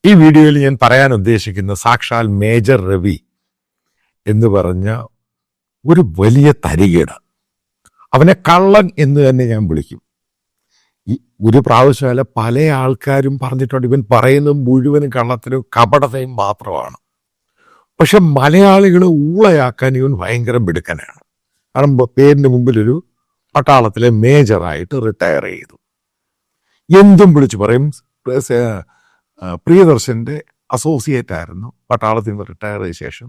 ഈ വീഡിയോയിൽ ഞാൻ പറയാൻ ഉദ്ദേശിക്കുന്ന സാക്ഷാൽ മേജർ രവി എന്ന് പറഞ്ഞ ഒരു വലിയ തരികേട്. അവനെ കള്ളൻ എന്ന് തന്നെ ഞാൻ വിളിക്കും. ഈ ഒരു പ്രാവശ്യമല്ല, പല ആൾക്കാരും പറഞ്ഞിട്ടുണ്ട് ഇവൻ പറയുന്നത് മുഴുവനും കള്ളത്തിനും കപടതയും മാത്രമാണ്. പക്ഷെ മലയാളികളെ ഊളയാക്കാൻ ഇവൻ ഭയങ്കര മിടുക്കനാണ്. കാരണം പേരിന് മുമ്പിലൊരു പട്ടാളത്തിലെ മേജറായിട്ട് റിട്ടയർ ചെയ്തു. എന്തും വിളിച്ചു പറയും. പ്രിയദർശന്റെ അസോസിയേറ്റ് ആയിരുന്നു പട്ടാളത്തിൽ നിന്ന് റിട്ടയർ ചെയ്ത ശേഷം.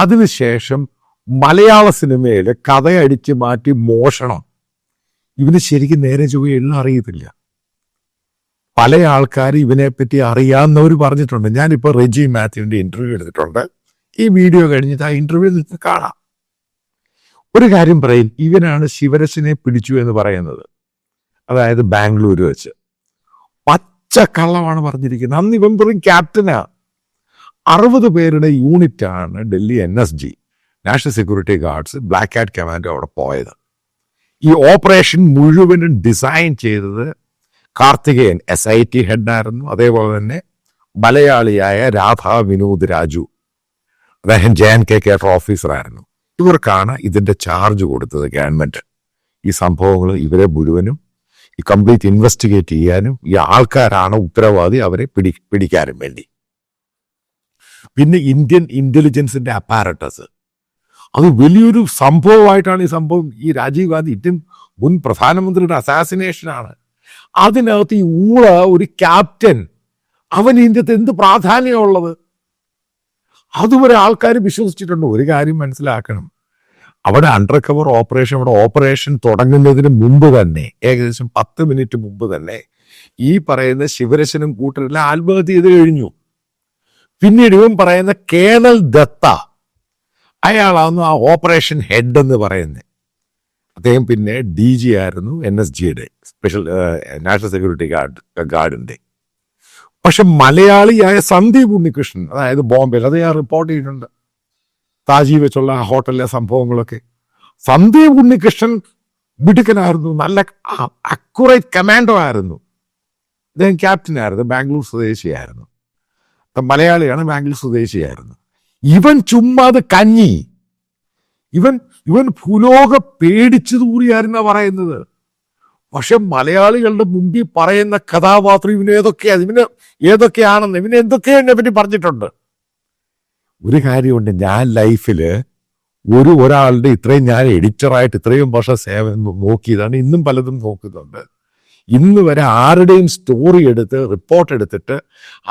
അതിനുശേഷം മലയാള സിനിമയിൽ കഥയടിച്ച് മാറ്റി മോഷണം ഇവന് ശരിക്കും നേരെ ചൊവ്വ അറിയത്തില്ല. പല ആൾക്കാർ ഇവനെപ്പറ്റി അറിയാവുന്നവർ പറഞ്ഞിട്ടുണ്ട്. ഞാനിപ്പോൾ റെജി മാത്യുവിൻ്റെ ഇന്റർവ്യൂ എടുത്തിട്ടുണ്ട്. ഈ വീഡിയോ കഴിഞ്ഞിട്ട് ആ ഇന്റർവ്യൂ നിങ്ങൾക്ക് കാണാം. ഒരു കാര്യം പറയും, ഇവനാണ് ശിവരശനെ പിടിച്ചു എന്ന് പറയുന്നത്. അതായത് ബാംഗ്ലൂർ വെച്ച് പച്ച കള്ളമാണ് പറഞ്ഞിരിക്കുന്നത്. അന്ന് ഇവൻ വെറും ക്യാപ്റ്റനാ. 60 പേരുടെ യൂണിറ്റാണ് Delhi NSG national security guards black cat commando അവിടെ പോയത്. ഈ ഓപ്പറേഷൻ മുഴുവനും ഡിസൈൻ ചെയ്തത് കാർത്തികേയൻ SIT ഹെഡായിരുന്നു. അതേപോലെ തന്നെ മലയാളിയായ രാധാ വിനോദ് രാജു, അദ്ദേഹം JNK കേഡർ ഓഫീസറായിരുന്നു. ഇവർക്കാണ് ഇതിന്റെ ചാർജ് കൊടുത്തത് ഗവൺമെന്റ്. ഈ സംഭവങ്ങൾ ഇവരെ മുഴുവനും ഈ കംപ്ലീറ്റ് ഇൻവെസ്റ്റിഗേറ്റ് ചെയ്യാനും ഈ ആൾക്കാരാണ് ഉത്തരവാദി, അവരെ പിടിക്കാനും വേണ്ടി. പിന്നെ ഇന്ത്യൻ ഇന്റലിജൻസിന്റെ അപ്പാരറ്റസ്, അത് വലിയൊരു സംഭവമായിട്ടാണ് ഈ സംഭവം. ഈ രാജീവ് ഗാന്ധി ഇന്ത്യൻ മുൻ പ്രധാനമന്ത്രിയുടെ അസാസിനേഷനാണ്. അതിനകത്ത് ഈ ഒരു ക്യാപ്റ്റൻ, അവൻ ഇതിൻ്റെ എന്ത് പ്രാധാന്യമുള്ളത്? അതുവരെ ആൾക്കാർ വിശ്വസിച്ചിട്ടുണ്ട്. ഒരു കാര്യം മനസ്സിലാക്കണം, അവിടെ അണ്ടർ കവർ ഓപ്പറേഷൻ, അവിടെ ഓപ്പറേഷൻ തുടങ്ങുന്നതിന് മുമ്പ് തന്നെ, ഏകദേശം 10 മിനിറ്റ് മുമ്പ് തന്നെ ഈ പറയുന്ന ശിവരശനും കൂട്ടരെല്ലാം ആത്മഹത്യ ചെയ്ത് കഴിഞ്ഞു. പിന്നീട് ഇവൻ പറയുന്ന കേണൽ ദത്ത, അയാളാണ് ആ ഓപ്പറേഷൻ ഹെഡ് എന്ന് പറയുന്നത്. അദ്ദേഹം പിന്നെ DG ആയിരുന്നു NSGയുടെ സ്പെഷ്യൽ നാഷണൽ സെക്യൂരിറ്റി ഗാർഡിന്റെ. പക്ഷെ മലയാളിയായ സന്ദീപ് ഉണ്ണികൃഷ്ണൻ, അതായത് ബോംബെയിൽ, അത് ഞാൻ റിപ്പോർട്ട് ചെയ്തിട്ടുണ്ട്, താജി വെച്ചുള്ള ആ ഹോട്ടലിലെ സംഭവങ്ങളൊക്കെ. സന്ദീപ് ഉണ്ണികൃഷ്ണൻ മിടുക്കനായിരുന്നു, നല്ല അക്യുറേറ്റ് കമാൻഡോ ആയിരുന്നു. അദ്ദേഹം ക്യാപ്റ്റനായിരുന്നു, ബാംഗ്ലൂർ സ്വദേശിയായിരുന്നു. മലയാളിയാണ്, ബാംഗ്ലൂർ സ്വദേശിയായിരുന്നു. ഇവൻ ചുമ്മാത് കഞ്ഞി, ഇവൻ ഭൂലോക പേടിച്ചു തൂറിയായിരുന്ന പറയുന്നത്. പക്ഷെ മലയാളികളുടെ മുമ്പിൽ പറയുന്ന കഥാപാത്രം ഇവന് ഏതൊക്കെയാണെന്ന് ഇവന് എന്തൊക്കെയോ എന്നെ പറ്റി പറഞ്ഞിട്ടുണ്ട്. ഒരു കാര്യമുണ്ട്, ഞാൻ ലൈഫില് ഒരാളുടെ ഇത്രയും, ഞാൻ എഡിറ്ററായിട്ട് ഇത്രയും വർഷം സേവനം നോക്കിയതാണ്, ഇന്നും പലതും നോക്കുന്നുണ്ട്. ഇന്ന് വരെ ആരുടെയും സ്റ്റോറി എടുത്ത് റിപ്പോർട്ട് എടുത്തിട്ട്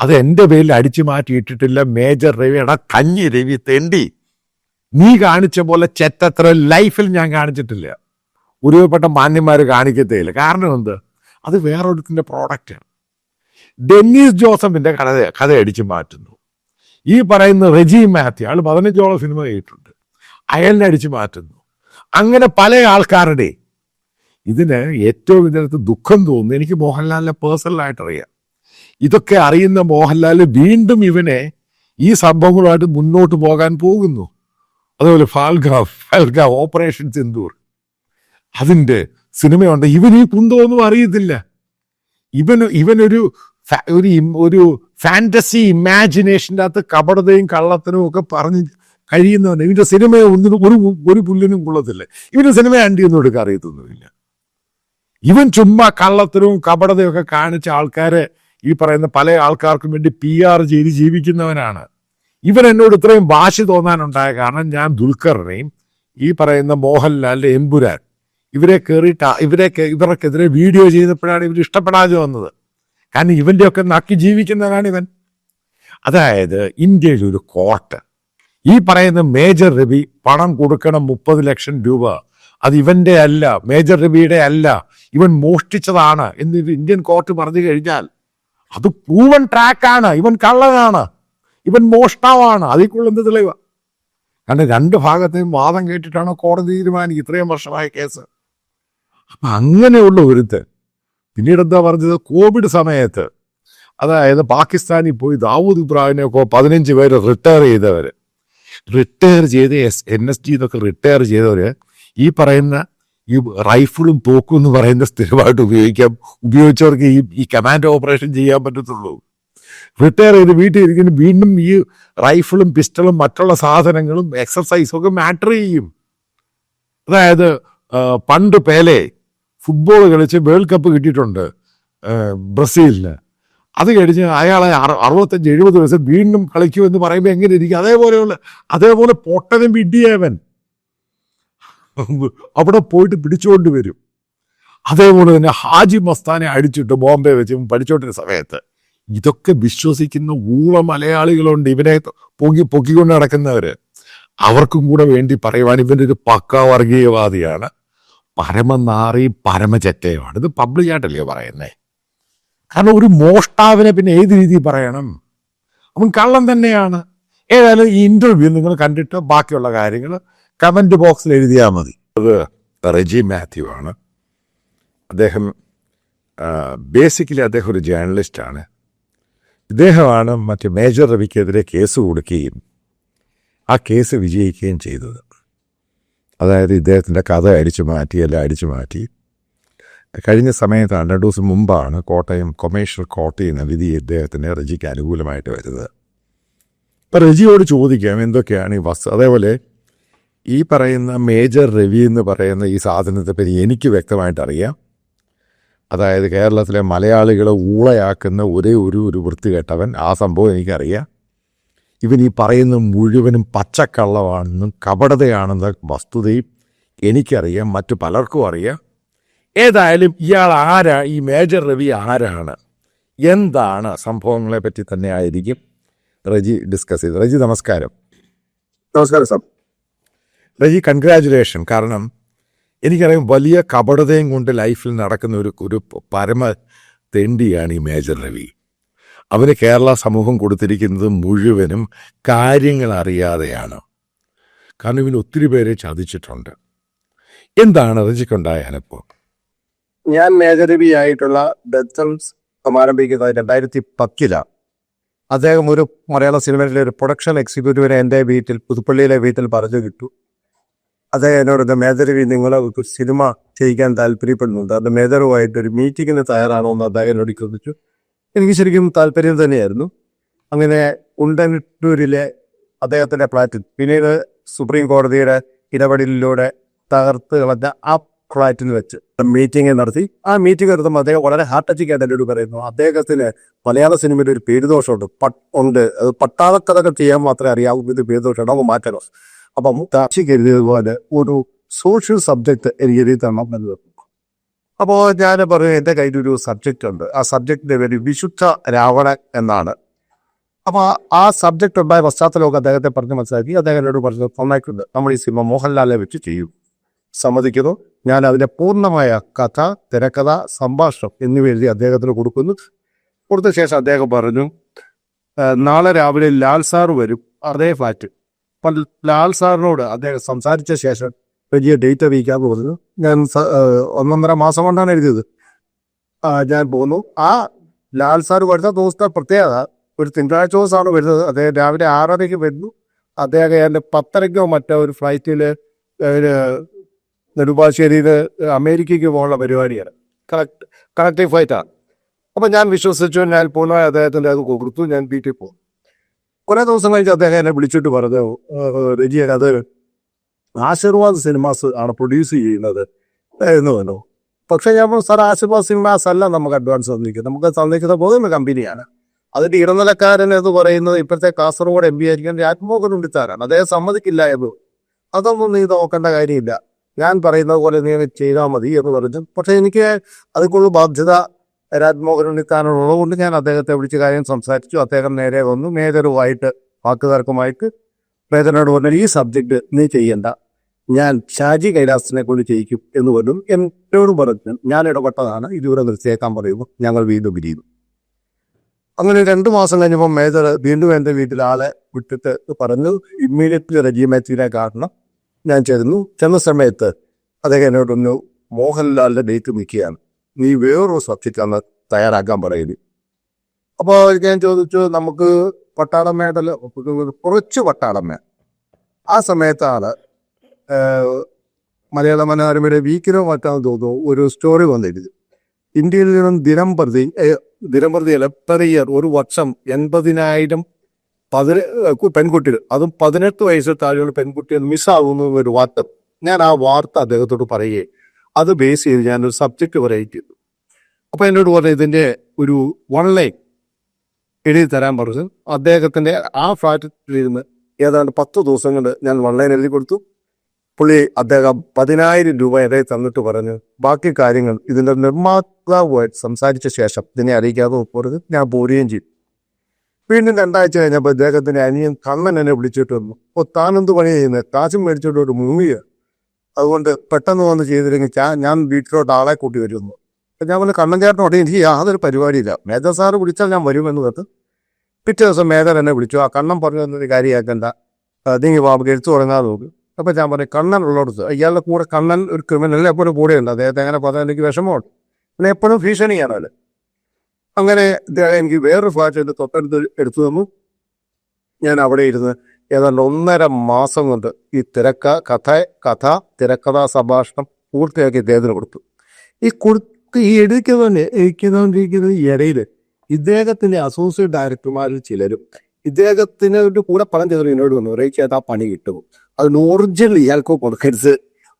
അത് എൻ്റെ പേരിൽ അടിച്ചു മാറ്റിയിട്ടിട്ടില്ല. മേജർ രവി, കഞ്ഞി രവി, തെണ്ടി, നീ കാണിച്ച പോലെ ചെറ്റത്ര ലൈഫിൽ ഞാൻ കാണിച്ചിട്ടില്ല. ഒരുപെട്ട മാന്യന്മാർ കാണിക്കത്തേയില്ല. കാരണം എന്ത്? അത് വേറൊരുത്തിൻ്റെ പ്രോഡക്റ്റാണ്. ഡെന്നീസ് ജോസഫിന്റെ കഥ അടിച്ചു മാറ്റുന്നു. ഈ പറയുന്ന റെജി മാത്യു, ആൾ 15ഓളം സിനിമ ചെയ്തിട്ടുണ്ട്, അയാളിനെ അടിച്ചു മാറ്റുന്നു. അങ്ങനെ പല ആൾക്കാരുടെ ഇതിന് ഏറ്റവും ഇതിനകത്ത് ദുഃഖം തോന്നുന്നു. എനിക്ക് മോഹൻലാലിനെ പേഴ്സണലായിട്ട് അറിയാം. ഇതൊക്കെ അറിയുന്ന മോഹൻലാൽ വീണ്ടും ഇവനെ ഈ സംഭവങ്ങളുമായിട്ട് മുന്നോട്ട് പോകാൻ പോകുന്നു. അതുപോലെ ഫാൽഗ ഓപ്പറേഷൻ സിന്ദൂർ, അതിൻ്റെ സിനിമയുണ്ട്. ഇവൻ ഈ കുന്തമൊന്നും അറിയത്തില്ല. ഇവനൊരു ഫാന്റസി ഇമാജിനേഷൻ്റെ അകത്ത് കപടതയും കള്ളത്തനും ഒക്കെ പറഞ്ഞ് കഴിയുന്നവന്. ഇവന്റെ സിനിമയെ ഒരു പുല്ലിനും കൊള്ളത്തില്ല. ഇവന്റെ സിനിമ അണ്ടിയൊന്നും എടുക്കാൻ അറിയത്തൊന്നുമില്ല. ഇവൻ ചുമ്മാ കള്ളത്തരവും കപടതയും ഒക്കെ കാണിച്ച ആൾക്കാരെ, ഈ പറയുന്ന പല ആൾക്കാർക്കും വേണ്ടി PR ചെയ്ത് ജീവിക്കുന്നവനാണ്. ഇവൻ എന്നോട് ഇത്രയും വാശി തോന്നാനുണ്ടായ കാരണം, ഞാൻ ദുൽഖറിനെയും ഈ പറയുന്ന മോഹൻലാലിന്റെ എമ്പുരാൻ ഇവർക്കെതിരെ വീഡിയോ ചെയ്തപ്പോഴാണ് ഇവർ ഇഷ്ടപ്പെടാതെ വന്നത്. കാരണം ഇവന്റെയൊക്കെ നക്കി ജീവിക്കുന്നവനാണ് ഇവൻ. അതായത് ഇന്ത്യയിൽ ഒരു കോർട്ട് ഈ പറയുന്ന മേജർ രവി പണം കൊടുക്കണം 30 ലക്ഷം രൂപ, അത് ഇവന്റെ അല്ല, മേജർ രവിയുടെ അല്ല, ഇവൻ മോഷ്ടിച്ചതാണ് എന്ന് ഇന്ത്യൻ കോർട്ട് പറഞ്ഞു കഴിഞ്ഞാൽ അത് പ്രൂവൺ ട്രാക്കാണ്. ഇവൻ കള്ളനാണ്, ഇവൻ മോഷ്ടാവാണ്. അതിൽ എന്ത് തെളിവ? കാരണം 2 ഭാഗത്തെയും വാദം കേട്ടിട്ടാണ് കോടതി തീരുമാനിക്കുക. ഇത്രയും വർഷമായ കേസ്. അപ്പൊ അങ്ങനെയുള്ള ഒരുത്ത് പിന്നീട് എന്താ പറഞ്ഞത്? കോവിഡ് സമയത്ത്, അതായത് പാകിസ്ഥാനിൽ പോയി ദാവൂദ് ഇബ്രാഹിമിനെയൊക്കെ 15 പേര് റിട്ടയർ ചെയ്ത് NSG എന്നൊക്കെ റിട്ടയർ ചെയ്തവര് ഈ പറയുന്ന ഈ റൈഫിളും തോക്കും എന്ന് പറയുന്ന സ്ഥിരമായിട്ട് ഉപയോഗിച്ചവർക്ക് ഈ കമാൻഡോ ഓപ്പറേഷൻ ചെയ്യാൻ പറ്റത്തുള്ളൂ. റിട്ടയർ ചെയ്ത് വീട്ടിൽ ഇരിക്കുന്ന വീണ്ടും ഈ റൈഫിളും പിസ്റ്റളും മറ്റുള്ള സാധനങ്ങളും എക്സർസൈസും ഒക്കെ മാറ്റർ ചെയ്യും. അതായത് പണ്ട് പേലെ ഫുട്ബോൾ കളിച്ച് വേൾഡ് കപ്പ് കിട്ടിയിട്ടുണ്ട് ബ്രസീലിന്. അത് കഴിഞ്ഞ് അയാളെ 65-70 വയസ്സ് വീണ്ടും കളിക്കുമെന്ന് പറയുമ്പോൾ എങ്ങനെ ഇരിക്കും? അതേപോലെ പൊട്ടനും വിഡ്ഢിയവൻ അവിടെ പോയിട്ട് പിടിച്ചുകൊണ്ട് വരും. അതേപോലെ തന്നെ ഹാജി മസ്താനെ അടിച്ചിട്ട് ബോംബെ വെച്ച് പഠിച്ചോണ്ടിരുന്ന സമയത്ത് ഇതൊക്കെ വിശ്വസിക്കുന്ന മലയാളികളുണ്ട്. ഇവനെ പൊക്കിക്കൊണ്ട് നടക്കുന്നവര്. അവർക്കും കൂടെ വേണ്ടി പറയുവാൻ ഇവൻ്റെ ഒരു പക്കാ വർഗീയവാദിയാണ്, പരമനാറി പരമചറ്റയുമാണ്. ഇത് പബ്ലിക്കായിട്ടല്ലേ പറയുന്നേ? കാരണം ഒരു മോഷ്ടാവിനെ പിന്നെ ഏത് രീതിയിൽ പറയണം? അവൻ കള്ളം തന്നെയാണ്. ഏതായാലും ഈ ഇന്റർവ്യൂ നിങ്ങൾ കണ്ടിട്ട് ബാക്കിയുള്ള കാര്യങ്ങൾ കമന്റ് ബോക്സിൽ എഴുതിയാൽ മതി. അത് റെജി മാത്യു ആണ്. അദ്ദേഹം ബേസിക്കലി അദ്ദേഹം ഒരു ജേർണലിസ്റ്റാണ്. ഇദ്ദേഹമാണ് മറ്റേ മേജർ രവിക്കെതിരെ കേസ് കൊടുക്കുകയും ആ കേസ് വിജയിക്കുകയും ചെയ്തത്. അതായത് ഇദ്ദേഹത്തിൻ്റെ കഥ അടിച്ചു മാറ്റി കഴിഞ്ഞ സമയത്താണ്, 2 ദിവസം മുമ്പാണ് കോട്ടയം കൊമേഴ്ഷ്യൽ കോർട്ടിൽ നിന്ന് വിധി ഇദ്ദേഹത്തിന് റെജിക്ക് അനുകൂലമായിട്ട് വരുന്നത്. ഇപ്പം റെജിയോട് ചോദിക്കാം എന്തൊക്കെയാണ് ഈ അതേപോലെ ഈ പറയുന്ന മേജർ രവി എന്ന് പറയുന്ന ഈ സാധനത്തെ പറ്റി എനിക്ക് വ്യക്തമായിട്ട് അറിയാം. അതായത് കേരളത്തിലെ മലയാളികളെ ഊളയാക്കുന്ന ഒരേ ഒരു വൃത്തികെട്ടവൻ. ആ സംഭവം എനിക്കറിയാം. ഇവൻ ഈ പറയുന്ന മുഴുവനും പച്ചക്കള്ളമാണെന്നും കപടതയാണെന്ന വസ്തുതയും എനിക്കറിയാം, മറ്റു പലർക്കും അറിയാം. ഏതായാലും ഇയാൾ ആരാ, ഈ മേജർ രവി ആരാണ്, എന്താണ് സംഭവങ്ങളെ പറ്റി തന്നെ ആയിരിക്കും റെജി ഡിസ്കസ് ചെയ്തത്. റെജി നമസ്കാരം. നമസ്കാരം സാർ. റെജി കൺഗ്രാജുലേഷൻ. കാരണം എനിക്കറിയാം വലിയ കപടതയും കൊണ്ട് ലൈഫിൽ നടക്കുന്ന ഒരു പരമ തെണ്ടിയാണ് ഈ മേജർ രവി. അവന് കേരള സമൂഹം കൊടുത്തിരിക്കുന്നത് മുഴുവനും കാര്യങ്ങൾ അറിയാതെയാണ്. കാരണം ഇവന് ഒത്തിരി പേരെ ചതിച്ചിട്ടുണ്ട്. എന്താണ് റെജിക്കുണ്ടായ അനുഭവം? ഞാൻ മേജർ രവി ആയിട്ടുള്ള ബെത്തംസ് ആരംഭിക്കുന്നത് 2010. അദ്ദേഹം ഒരു മലയാള സിനിമയിലെ ഒരു പ്രൊഡക്ഷൻ എക്സിക്യൂട്ടീവിനെ എൻ്റെ വീട്ടിൽ, പുതുപ്പള്ളിയിലെ വീട്ടിൽ പറഞ്ഞു കിട്ടു. അദ്ദേഹം എന്നോട് മേജർ രവി നിങ്ങളെ ഒരു സിനിമ ചെയ്യിക്കാൻ താല്പര്യപ്പെടുന്നുണ്ട്, അത് മേജറുമായിട്ട് ഒരു മീറ്റിങ്ങിന് തയ്യാറാണോ എന്ന് അദ്ദേഹം എന്നോട് ചോദിച്ചു. എനിക്ക് ശരിക്കും താല്പര്യം തന്നെയായിരുന്നു. അങ്ങനെ ഉണ്ടന്നൂരിലെ അദ്ദേഹത്തിൻ്റെ ഫ്ലാറ്റിൽ, പിന്നീട് സുപ്രീം കോടതിയുടെ ഇടപെടലിലൂടെ തകർത്ത് കളഞ്ഞ ആ ഫ്ലാറ്റിൽ വെച്ച് മീറ്റിംഗ് നടത്തി. ആ മീറ്റിംഗ് നടത്തുമ്പോൾ അദ്ദേഹം വളരെ ഹാർട്ട് ടച്ചിങ് ആയിട്ട് എന്നോട് പറയുന്നു, അദ്ദേഹത്തിന് മലയാള സിനിമയിൽ ഒരു പേരുദോഷമുണ്ട്, അത് പട്ടാളക്കഥകൾ ചെയ്യാൻ മാത്രമേ അറിയാവൂ, ഇത് പേരുദോഷമുണ്ട്, നമുക്ക് മാറ്റണം. അപ്പം താക്ഷിക്ക് എഴുതിയതുപോലെ ഒരു സോഷ്യൽ സബ്ജക്റ്റ് എനിക്ക് എഴുതി തരണം എന്ന് പറഞ്ഞു. അപ്പോൾ ഞാൻ പറഞ്ഞു എൻ്റെ കയ്യിലൊരു സബ്ജക്റ്റ് ഉണ്ട്, ആ സബ്ജക്റ്റിൻ്റെ പേര് വിശുദ്ധ രാവണൻ എന്നാണ്. അപ്പോൾ ആ സബ്ജക്റ്റ് ഉണ്ടായ പശ്ചാത്തലമൊക്കെ അദ്ദേഹത്തെ പറഞ്ഞ് മനസ്സിലാക്കി. അദ്ദേഹം എന്നോട് പറഞ്ഞു, നന്നായിട്ടുണ്ട്, നമ്മൾ ഈ സിനിമ മോഹൻലാലിനെ വെച്ച് ചെയ്യും. സമ്മതിക്കുന്നു. ഞാൻ അതിൻ്റെ പൂർണ്ണമായ കഥ, തിരക്കഥ, സംഭാഷണം എന്നിവ എഴുതി അദ്ദേഹത്തിന് കൊടുക്കുന്നു. കൊടുത്ത ശേഷം അദ്ദേഹം പറഞ്ഞു, നാളെ രാവിലെ ലാൽ സാർ വരും അതേ ഫ്ലാറ്റ്. അപ്പം ലാൽ സാറിനോട് അദ്ദേഹം സംസാരിച്ച ശേഷം വലിയ ഡേറ്റ് അറിയിക്കാമെന്ന് പറഞ്ഞു. ഞാൻ 1.5 മാസം കൊണ്ടാണ് എഴുതിയത്. ഞാൻ പോന്നു. ആ ലാൽ സാർ വരുന്ന ദിവസത്തെ പ്രത്യേകത, ഒരു തിങ്കളാഴ്ച ദിവസമാണ് വരുന്നത്. അദ്ദേഹം രാവിലെ 6:30 വരുന്നു. അദ്ദേഹം എൻ്റെ 10:30 മറ്റോ ഒരു ഫ്ലൈറ്റിൽ നെടുമ്പാശ്ശേരിയിൽ അമേരിക്കയ്ക്ക് പോകാനുള്ള പരിപാടിയാണ്, കണക്റ്റീവ് ഫ്ലൈറ്റാണ്. അപ്പം ഞാൻ വിശ്വസിച്ചു. ഞാൻ പൂർണ്ണമായി അദ്ദേഹത്തിൻ്റെ അത് കൊടുത്തു. ഞാൻ വീട്ടിൽ പോകും. കുറേ ദിവസം കഴിഞ്ഞ് അദ്ദേഹം എന്നെ വിളിച്ചിട്ട് പറഞ്ഞു, രജി അത് ആശീർവാദ് സിനിമാസ് ആണ് പ്രൊഡ്യൂസ് ചെയ്യുന്നത് എന്ന് പറഞ്ഞു. പക്ഷേ ഞാൻ പറഞ്ഞു, സാർ ആശീർവാദ് സിനിമാസ് അല്ല നമുക്ക് അഡ്വാൻസ് തന്നിരിക്കുന്നത്, നമുക്ക് തന്നിരിക്കുന്ന പോകുന്ന കമ്പനിയാണ്. അതിൻ്റെ ഇടനിലക്കാരൻ എന്ന് പറയുന്നത് ഇപ്പോഴത്തെ കാസർഗോഡ് MP ആയിരിക്കും രാജ്മോഹൻ ഉണ്ണിത്താനാണ്. അദ്ദേഹം സമ്മതിക്കില്ല എന്ന്. അതൊന്നും നീ നോക്കേണ്ട കാര്യമില്ല, ഞാൻ പറയുന്നത് പോലെ നീ ചെയ്താൽ മതി എന്ന് പറഞ്ഞു. പക്ഷേ എനിക്ക് അതിനുള്ള ബാധ്യത രാജ്മോഹൻ ഉണ്ണിത്താനുള്ളതുകൊണ്ട് ഞാൻ അദ്ദേഹത്തെ വിളിച്ച് കാര്യം സംസാരിച്ചു. അദ്ദേഹം നേരെ വന്നു. മേജറുമായിട്ട് വാക്കുതർക്കമായിട്ട് മേജറിനോട് പറഞ്ഞു, ഈ സബ്ജക്റ്റ് നീ ചെയ്യണ്ട, ഞാൻ ഷാജി കൈലാസിനെ കൊണ്ട് ചെയ്യിക്കും എന്ന് പറഞ്ഞു. എന്നോട് പറഞ്ഞു, ഞാൻ ഇടപെട്ടതാണ്, ഇതുവരെ നിർത്തിയേക്കാൻ പറയുമ്പോൾ ഞങ്ങൾ വീണ്ടും പിരിയുന്നു. അങ്ങനെ 2 മാസം കഴിഞ്ഞപ്പോൾ മേജർ വീണ്ടും എൻ്റെ വീട്ടിൽ ആളെ വിട്ടിട്ട് പറഞ്ഞു, ഇമ്മീഡിയറ്റ്ലി റെജി മാത്യുവിനെ കാണണം. ഞാൻ ചെന്ന സമയത്ത് അദ്ദേഹം എന്നോടൊന്നു, മോഹൻലാലിൻ്റെ ഡേറ്റ് നിൽക്കുകയാണ്, നീ വേറൊരു സബ്ജക്റ്റാണ് തയ്യാറാക്കാൻ പറയുന്നത്. അപ്പോൾ ഞാൻ ചോദിച്ചു, നമുക്ക് പട്ടാളം വേണ്ടല്ലോ, കുറച്ച് പട്ടാളം വേണം. ആ സമയത്താണ് മലയാള മനോരമയുടെ വീക്കിലോ മറ്റാന്ന് തോന്നുന്നു ഒരു സ്റ്റോറി വന്നിരുന്നു. ഇന്ത്യയിൽ നിന്നും ദിനം പ്രതി ദിനംപ്രതിയിൽ പെർ ഇയർ ഒരു വർഷം 80,000 പെൺകുട്ടികൾ, അതും 18 വയസ്സിൽ താഴെയുള്ള പെൺകുട്ടികൾ മിസ്സാകുന്നു ഒരു വാർത്ത. ഞാൻ ആ വാർത്ത അദ്ദേഹത്തോട് പറയുകയും അത് ബേസ് ചെയ്ത് ഞാനൊരു സബ്ജക്റ്റ് പറയുകയും ചെയ്തു. അപ്പൊ എന്നോട് പറഞ്ഞു ഇതിന്റെ ഒരു 1 ലൈൻ എഴുതി തരാൻ പറഞ്ഞു. അദ്ദേഹത്തിന്റെ ആ ഫ്ലാറ്റിലിരുന്ന് ഏതാണ്ട് 10 ദിവസം കൊണ്ട് ഞാൻ 1 ലൈൻ എഴുതി കൊടുത്തു. അദ്ദേഹം 10,000 രൂപ എന്നെ തന്നിട്ട് പറഞ്ഞു ബാക്കി കാര്യങ്ങൾ ഇതിന്റെ നിർമ്മാതാവുമായിട്ട് സംസാരിച്ച ശേഷം ഇതിനെ അറിയിക്കാതെ പറഞ്ഞ് ഞാൻ പോരുകയും ചെയ്തു. വീണ്ടും 2 ആഴ്ച കഴിഞ്ഞപ്പോൾ അദ്ദേഹത്തിന്റെ അനിയൻ കണ്ണൻ എന്നെ വിളിച്ചിട്ട് വന്നു. താനെന്ത് പണി ചെയ്യുന്നത്, കാശും മേടിച്ചിട്ടോട്ട് മൂവിയാണ്, അതുകൊണ്ട് പെട്ടെന്ന് വന്ന് ചെയ്തില്ലെങ്കിൽ ഞാൻ വീട്ടിലോട്ട് ആളെ കൂട്ടി വരുന്നു. അപ്പം ഞാൻ പറഞ്ഞു കണ്ണൻ ചേട്ടനോട് എനിക്ക് യാതൊരു പരിപാടിയില്ല, മേജർ സാറ് വിളിച്ചാൽ ഞാൻ വരുമെന്ന് കേട്ട് പിറ്റേ ദിവസം മേജർ എന്നെ വിളിച്ചു. ആ കണ്ണൻ പറഞ്ഞു തന്നൊരു കാര്യമാക്കണ്ട, നീങ്ങി ബാബുക്ക് എഴുത്തു തുടങ്ങാതെ നോക്ക്. അപ്പം ഞാൻ പറഞ്ഞു കണ്ണൻ ഉള്ളിടത്ത് ഇയാളുടെ കൂടെ കണ്ണൻ ഒരു ക്രിമിനൽ എപ്പോഴും കൂടെയുണ്ട്, അദ്ദേഹത്തെ അങ്ങനെ പറഞ്ഞാൽ എനിക്ക് വിഷമമുണ്ട്, പിന്നെ എപ്പോഴും ഭീഷണിയാണല്ലോ. അങ്ങനെ എനിക്ക് വേറൊരു ഫ്ലാറ്റ് തൊട്ടടുത്ത് എടുത്തു തന്നു. ഞാൻ അവിടെ ഇരുന്ന് ഏതാണ്ട് 1.5 മാസം കൊണ്ട് ഈ കഥ തിരക്കഥാ സംഭാഷണം പൂർത്തിയാക്കി ഇദ്ദേഹത്തിന് കൊടുത്തു. ഈ എഴുതിക്കൊണ്ടിരിക്കുന്ന ഇടയിൽ ഇദ്ദേഹത്തിന്റെ അസോസിയേറ്റ് ഡയറക്ടർമാരിൽ ചിലരും ഇദ്ദേഹത്തിന് കൂടെ പണം ചെയ്തു എന്നോട് വന്നു, റേച്ചേട്ടാ പണി കിട്ടും, അതിന് ഒറിജിനൽ ഇയാൾക്കോ കൊടുക്കരുത്,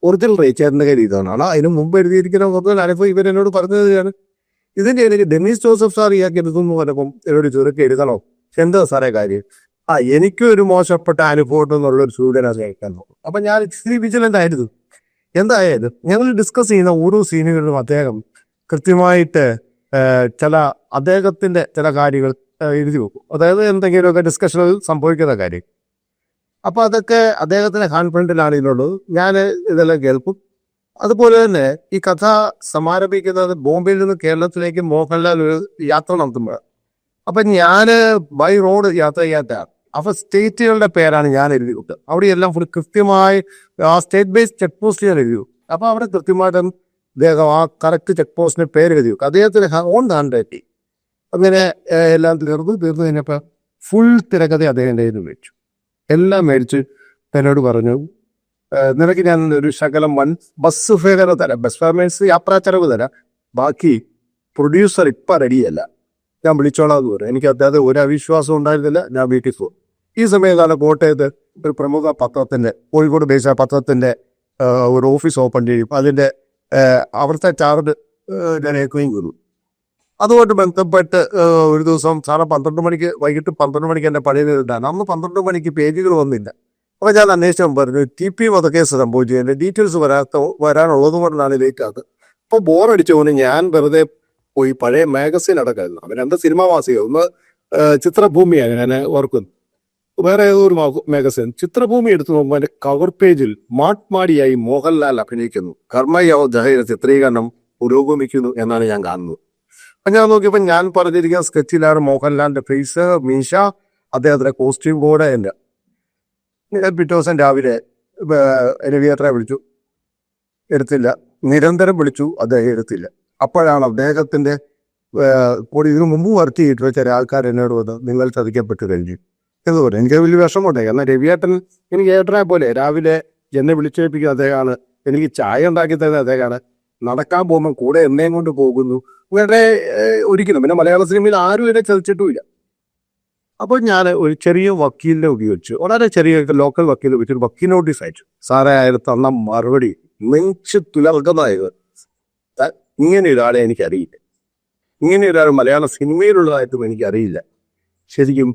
ഒറിജിനൽ റേച്ചേട്ടൻ്റെ കയ്യിൽ ഇതാണ്. അതിന് മുമ്പ് എഴുതിയിരിക്കുന്ന കൂടുതൽ അനുഭവം ഇവരെന്നോട് പറഞ്ഞതാണ്. ഇതിന്റെ എനിക്ക് ഡെന്നീസ് ജോസഫ് സാർ ഇയാൾക്ക് എഴുതുന്നു പറഞ്ഞപ്പം എന്നോട് ചുരുക്കി എഴുതണോ, എന്താ സാറേ കാര്യം, എനിക്കും ഒരു മോശപ്പെട്ട അനുഭവം എന്നുള്ളൊരു സ്റ്റുഡൻ്റ് അത് കേൾക്കാൻ നോക്കും. അപ്പം ഞാൻ ഇത്തിരി വിജിലൻ്റ് ആയിരുന്നു. എന്തായാലും ഞങ്ങൾ ഡിസ്കസ് ചെയ്യുന്ന ഓരോ സീനുകളിലും അദ്ദേഹം കൃത്യമായിട്ട് അദ്ദേഹത്തിന്റെ ചില കാര്യങ്ങൾ എഴുതി വെക്കും, അതായത് എന്തെങ്കിലുമൊക്കെ ഡിസ്കഷനിൽ സംഭവിക്കുന്ന കാര്യം. അപ്പൊ അതൊക്കെ അദ്ദേഹത്തിന്റെ കോൺഫിഡൻറ്റിലാണ് ഇതിനുള്ളത്. ഞാൻ ഇതെല്ലാം കേൾക്കും. അതുപോലെ തന്നെ ഈ കഥ സമാരംഭിക്കുന്നത് ബോംബെയിൽ നിന്ന് കേരളത്തിലേക്ക് മോഹൻലാൽ ഒരു യാത്ര നടത്തുമ്പോൾ, അപ്പൊ ഞാൻ ബൈ റോഡ് യാത്ര ചെയ്യാത്തതാണ്. അപ്പൊ സ്റ്റേറ്റുകളുടെ പേരാണ് ഞാൻ എഴുതി കൊടുത്തത്. അവിടെയെല്ലാം ഫുൾ കൃത്യമായി ആ സ്റ്റേറ്റ് ബേസ് ചെക്ക് പോസ്റ്റ് ഞാൻ എഴുതി. അപ്പൊ അവിടെ കൃത്യമായിട്ടും അദ്ദേഹം ആ കറക്റ്റ് ചെക്ക് പോസ്റ്റിന്റെ പേര് എഴുതി വെക്കും, അദ്ദേഹത്തിന് ഓൺ ഹാൻഡ് റൈറ്റിംഗ്. അങ്ങനെ എല്ലാം തീർന്നു കഴിഞ്ഞപ്പോൾ ഫുൾ തിരക്കഥ അദ്ദേഹം എഴുതി മേടിച്ചു. എല്ലാം മേടിച്ച് എന്നോട് പറഞ്ഞു നിനക്ക് ഞാൻ ഒരു ശകലം ബസ് ഫെയർ തരാം, ബസ് ഫെയർ മീൻസ് യാത്രാ ചെലവ് തരാം, ബാക്കി പ്രൊഡ്യൂസർ ഇപ്പം റെഡിയല്ല, ഞാൻ വിളിച്ചോളാം എന്ന് പറയും. എനിക്ക് അദ്ദേഹത്തെ ഒരു അവിശ്വാസം ഉണ്ടായിരുന്നില്ല. ഞാൻ വീട്ടിൽ പോകും. ഈ സമയത്താണ് കോട്ടയത്ത് ഒരു പ്രമുഖ പത്രത്തിന്റെ, കോഴിക്കോട് ബേസ് പത്രത്തിന്റെ ഒരു ഓഫീസ് ഓപ്പൺ ചെയ്യും. അതിന്റെ അവിടുത്തെ ചാർജ് ഞാൻ ഏൽക്കുകയും ചെയ്തു. അതുകൊണ്ട് ബന്ധപ്പെട്ട് ഒരു ദിവസം സാറ് വൈകിട്ട് 12 മണിക്ക് എന്നെ പണി ചെയ്തിട്ടാണ്. അന്ന് 12 മണിക്ക് പേജുകൾ വന്നില്ല. അപ്പോൾ ഞാൻ അന്വേഷിച്ചാൽ പറഞ്ഞു TP വധക്കേസ് സംഭവിച്ചു, എൻ്റെ ഡീറ്റെയിൽസ് വരാനുള്ളത് കൊണ്ടാണ് ലേറ്റ് ആകുന്നത്. അപ്പോൾ ബോറടിച്ച പോലെ ഞാൻ വെറുതെ പോയി പഴയ മാഗസിൻ അടക്കമായിരുന്നു. അവൻ എൻ്റെ സിനിമാവാസികൾ, ഒന്ന് ചിത്രഭൂമിയാണ് ഞാൻ ഓർക്കുന്നു, വേറെ ഏതോ ഒരു മാഗസിൻ. ചിത്രഭൂമി എടുത്തു നോക്കുമ്പോൾ അതിന്റെ കവർ പേജിൽ മാട്ട്മാടിയായി മോഹൻലാൽ അഭിനയിക്കുന്നു, കർമ്മയോദ്ധയുടെ ചിത്രീകരണം പുരോഗമിക്കുന്നു എന്നാണ് ഞാൻ കാണുന്നത്. ഞാൻ നോക്കിയപ്പോൾ ഞാൻ പറഞ്ഞിരിക്കുന്ന സ്കെച്ചിലാണ് മോഹൻലാലിന്റെ ഫേസ്, മീശ, അദ്ദേഹത്തിന്റെ കോസ്റ്റ്യൂം ബോർഡ്. എൻ്റെ പിറ്റേ ദിവസം രാവിലെ രവിയേട്ടനെ വിളിച്ചു, എടുത്തില്ല. നിരന്തരം വിളിച്ചു, അദ്ദേഹം എടുത്തില്ല. അപ്പോഴാണ് അദ്ദേഹത്തിന്റെ കൂടി ഇതിനു മുമ്പ് വർക്ക് ചെയ്തിട്ട് ചില ആൾക്കാർ എന്നോട് വന്ന് നിങ്ങൾ ചതിക്കപ്പെട്ട് കഴിഞ്ഞു എന്ന് പറഞ്ഞു. എനിക്ക് വലിയ വിഷമമുണ്ടായി. എന്നാൽ രവിയേട്ടൻ എനിക്ക് ഏട്ടനെ പോലെ രാവിലെ എന്നെ വിളിച്ചേൽപ്പിക്കുന്ന അദ്ദേഹമാണ്, എനിക്ക് ചായ ഉണ്ടാക്കി തരുന്നത് അദ്ദേഹമാണ്, നടക്കാൻ പോകുമ്പോൾ കൂടെ എന്നെയും കൊണ്ട് പോകുന്നു. വേറെ ഒരിക്കലും പിന്നെ മലയാള സിനിമയിൽ ആരും എന്നെ ചതിച്ചിട്ടുമില്ല. അപ്പോൾ ഞാൻ ഒരു ചെറിയ വക്കീലിനെ ഉപയോഗിച്ചു, വളരെ ചെറിയ ലോക്കൽ വക്കീൽ ഉപയോഗിച്ചു വക്കീൽ നോട്ടീസ് അയച്ചു. സാറേ അയാൾ തന്ന മറുപടി നെഞ്ച് തുലർക്കുന്നതായത്, ഇങ്ങനെ ഒരാളെ എനിക്കറിയില്ല, ഇങ്ങനെ ഒരാൾ മലയാള സിനിമയിലുള്ളതായിട്ടും എനിക്കറിയില്ല. ശരിക്കും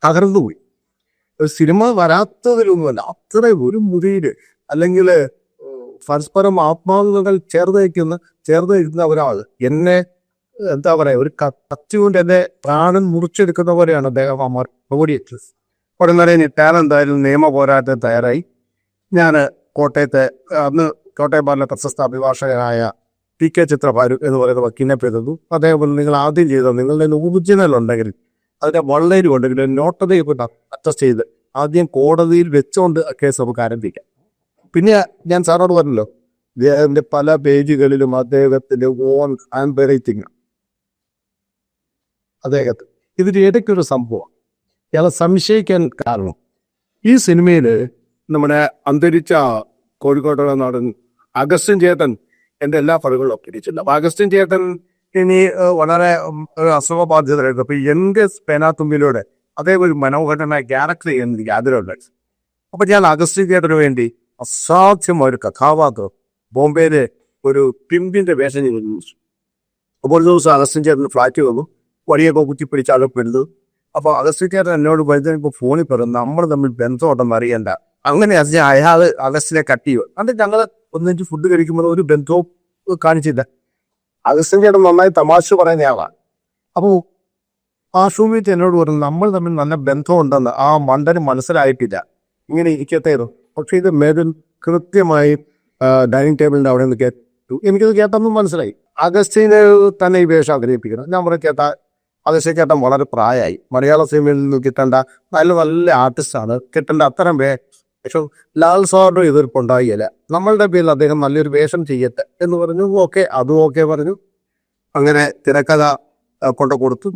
തകർന്നുപോയി. സിനിമ വരാത്തതിലൊന്നുമല്ല, അത്രയും ഒരു മുറിയിൽ അല്ലെങ്കിൽ പരസ്പരം ആത്മാവുകൾ ചേർന്നിരിക്കുന്ന ഒരാൾ എന്നെ എന്താ പറയാ, ഒരു കത്തി കൊണ്ട് എന്നെ പ്രാണൻ മുറിച്ചെടുക്കുന്ന പോലെയാണ് അദ്ദേഹം ഓടിയത്. ഉടനെ ഞാൻ എന്തായാലും നിയമ പോരാട്ടം തയ്യാറായി. ഞാൻ കോട്ടയത്തെ അന്ന് കോട്ടയം ബാറിലെ പ്രശസ്ത അഭിഭാഷകനായ TK ചിത്രഭാരു എന്ന് പറയുന്ന വക്കീലിനെ പേരുന്നു. അദ്ദേഹം നിങ്ങൾ ആദ്യം ചെയ്ത നിങ്ങളുടെ ഒറിജിനൽ ഉണ്ടെങ്കിൽ അതിന്റെ വളരെ ഉണ്ടെങ്കിൽ നോട്ടറി അറ്റസ്റ്റ് ചെയ്ത് ആദ്യം കോടതിയിൽ വെച്ചുകൊണ്ട് കേസ് നമുക്ക് ആരംഭിക്കാം. പിന്നെ ഞാൻ സാറോട് പറഞ്ഞല്ലോ, അദ്ദേഹത്തിന്റെ പല പേജുകളിലും അദ്ദേഹത്തിന്റെ ഓൺ ഹാൻഡ് റൈറ്റിംഗ് അദ്ദേഹത്തിന്. ഇതിന്റെ ഇടയ്ക്കൊരു സംഭവം ഇയാളെ സംശയിക്കാൻ കാരണം, ഈ സിനിമയിൽ നമ്മുടെ അന്തരിച്ച കോഴിക്കോട്ടുള്ള നടൻ അഗസ്റ്റിൻ ചേട്ടൻ എൻ്റെ എല്ലാ പടങ്ങളിലും അഭിനയിച്ചില്ല. അഗസ്റ്റിൻ ചേട്ടൻ ഇനി വളരെ ഒരു അസുഖബാധിതരായിരുന്നു. അപ്പൊ എന്റെ പേനാത്തുമ്പിലൂടെ അതേ ഒരു മനോഹരമായ ക്യാരക്ടർ ചെയ്യാൻ എനിക്ക് ആഗ്രഹമുണ്ടായിരുന്നു. അപ്പൊ ഞാൻ അഗസ്റ്റിൻ തിയേറ്ററിന് വേണ്ടി അസാധ്യമായ ഒരു കഥാപാത്രം ബോംബെയിലെ ഒരു പിമ്പിന്റെ വേഷം ചെയ്തു. അപ്പോൾ ഒരു ദിവസം അഗസ്റ്റിൻ തിയേറ്ററിന് ഫ്ലാറ്റ് വന്നു, വഴിയൊക്കെ കുത്തിപ്പിടിച്ച് ആളുകൾ വരുന്നത്. അപ്പോൾ അഗസ്റ്റിൻ തിയേറ്റർ എന്നോട് വരുന്നതിപ്പോൾ ഫോണിൽ പറയും നമ്മൾ തമ്മിൽ ബന്ധമുണ്ടെന്ന് അറിയണ്ട. അങ്ങനെ അയാൾ അഗസ്റ്റിനെ കട്ട് ചെയ്യും. എന്നിട്ട് ഞങ്ങൾ ഒന്നിച്ച് ഫുഡ് കഴിക്കുമ്പോൾ ഒരു ബന്ധവും കാണിച്ചില്ല. അഗസ്റ്റിൻ ചേട്ടൻ നന്നായി തമാശ പറയുന്നയാളാണ്. അപ്പോൾ ആ ഷൂമീറ്റ് എന്നോട് പറഞ്ഞു നമ്മൾ തമ്മിൽ നല്ല ബന്ധമുണ്ടെന്ന് ആ മണ്ടന് മനസ്സിലായിട്ടില്ല, ഇങ്ങനെ ഇരിക്കത്തേന്നു. പക്ഷെ ഇത് മേഡൻ കൃത്യമായി ഡൈനിങ് ടേബിളിൻ്റെ അവിടെ നിന്ന് കേട്ടു. എനിക്കത് കേട്ടെന്നും മനസ്സിലായി. അഗസ്റ്റിനെ തന്നെ ഈ വേഷം അഭിനയിപ്പിക്കണം. ഞാൻ പറഞ്ഞു കേട്ട അഗസ്റ്റിൻ ചേട്ടൻ വളരെ പ്രായമായി, മലയാള സിനിമയിൽ നിന്ന് കിട്ടേണ്ട നല്ല നല്ല ആർട്ടിസ്റ്റാണ്, കിട്ടേണ്ട അത്തരം പക്ഷെ ലാൽ സാറിന്റെ എതിർപ്പുണ്ടായില്ല. നമ്മളുടെ പേരിൽ അദ്ദേഹം നല്ലൊരു വേഷം ചെയ്യട്ടെ എന്ന് പറഞ്ഞു. ഓക്കെ, അതും ഓക്കെ പറഞ്ഞു. അങ്ങനെ തിരക്കഥ കൊണ്ട് കൊടുത്തു.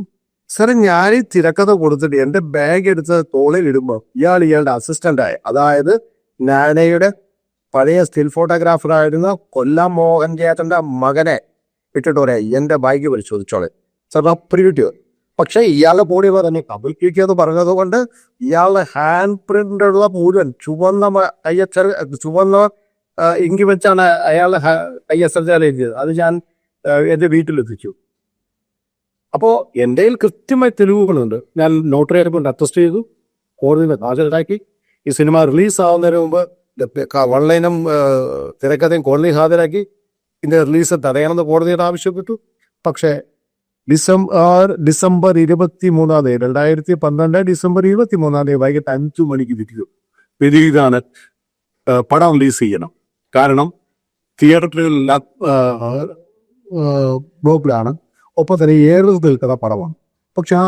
സാറേ, ഞാൻ ഈ തിരക്കഥ കൊടുത്തിട്ട് എൻ്റെ ബാഗ് എടുത്ത് തോളിൽ ഇടുമ്പോൾ ഇയാളുടെ അസിസ്റ്റന്റായി, അതായത് നാനയുടെ പഴയ സ്റ്റിൽ ഫോട്ടോഗ്രാഫറായിരുന്ന കൊല്ലം മോഹൻ ചേട്ടന്റെ മകനെ ഇട്ടിട്ട് പറയാം എൻ്റെ ബാഗ് പരിശോധിച്ചോളെ സാർ പ്രിവിറ്റ്. പക്ഷെ ഇയാളുടെ ബോഡി പറഞ്ഞു കബിൽക്ക് എന്ന് പറഞ്ഞത് കൊണ്ട് ഇയാളുടെ ഹാൻഡ് പ്രിന്റ് ഉള്ള മുഴുവൻ ചുവന്ന ഇങ്കി വെച്ചാണ് അയാളുടെ ISL എഴുതിയത്. അത് ഞാൻ എൻ്റെ വീട്ടിലെത്തിച്ചു. അപ്പോൾ എൻ്റെ കയ്യിൽ കൃത്യമായി തെളിവുകളുണ്ട്. ഞാൻ നോട്ടറി കൊണ്ട് അറ്റസ്റ്റ് ചെയ്തു, കോടതിയിൽ ഹാജരാക്കി. ഈ സിനിമ റിലീസ് ആവുന്നതിന് മുമ്പ് ഓൺലൈനും തിരക്കഥയും കോടതിയിൽ ഹാജരാക്കി. ഇതിൻ്റെ റിലീസ് തടയണമെന്ന് കോടതിയോട് ആവശ്യപ്പെട്ടു. പക്ഷേ ഡിസംബർ 23 2012 ഡിസംബർ 23 വൈകിട്ട് 5 മണിക്ക് വിധിയിലാണ് പടം റിലീസ് ചെയ്യണം. കാരണം തിയേറ്ററുകളിൽ ബ്ലോക്കിലാണ്, ഒപ്പം തന്നെ 7 നിൽക്കുന്ന പടമാണ്. പക്ഷെ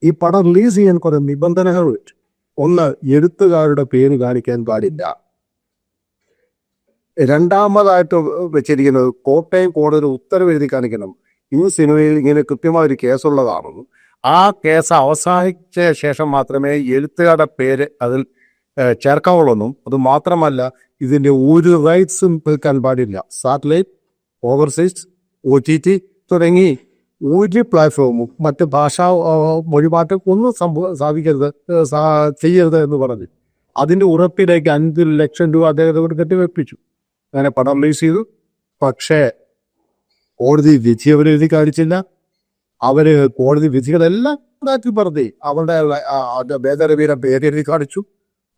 ഈ പടം റിലീസ് ചെയ്യാൻ കുറെ നിബന്ധനകൾ വെച്ചു. ഒന്ന്, എഴുത്തുകാരുടെ പേര് കാണിക്കാൻ പാടില്ല. രണ്ടാമതായിട്ട് വെച്ചിരിക്കുന്നത് കോട്ടയം കോടതി ഉത്തരവ് എഴുതി കാണിക്കണം. ഈ സിനിമയിൽ ഇങ്ങനെ കൃത്യമായ ഒരു കേസുള്ളതാണെന്നും ആ കേസ് അവസാനിച്ച ശേഷം മാത്രമേ എഴുത്തുകാരുടെ പേര് അതിൽ ചേർക്കാവുള്ളൂ. അത് മാത്രമല്ല, ഇതിൻ്റെ ഒരു റൈറ്റ്സും വിൽക്കാൻ പാടില്ല. സാറ്റലൈറ്റ്, ഓവർസീസ്, OTT തുടങ്ങി ഒരു പ്ലാറ്റ്ഫോമും മറ്റ് ഭാഷാ മൊഴിമാറ്റം ഒന്നും ചെയ്യരുത് എന്ന് പറഞ്ഞു. അതിൻ്റെ ഉറപ്പിലേക്ക് 5 ലക്ഷം രൂപ അദ്ദേഹത്തോട് കെട്ടിവെപ്പിച്ചു. അങ്ങനെ പടം റിലീസ് ചെയ്തു. പക്ഷേ കോടതി വിധി അവരെഴുതി കാണിച്ചില്ല. അവര് കോടതി വിധികളെല്ലാം മാറ്റി പറഞ്ഞു. അവരുടെ ഭേദരവിയുടെ പേരെഴുതി കാണിച്ചു.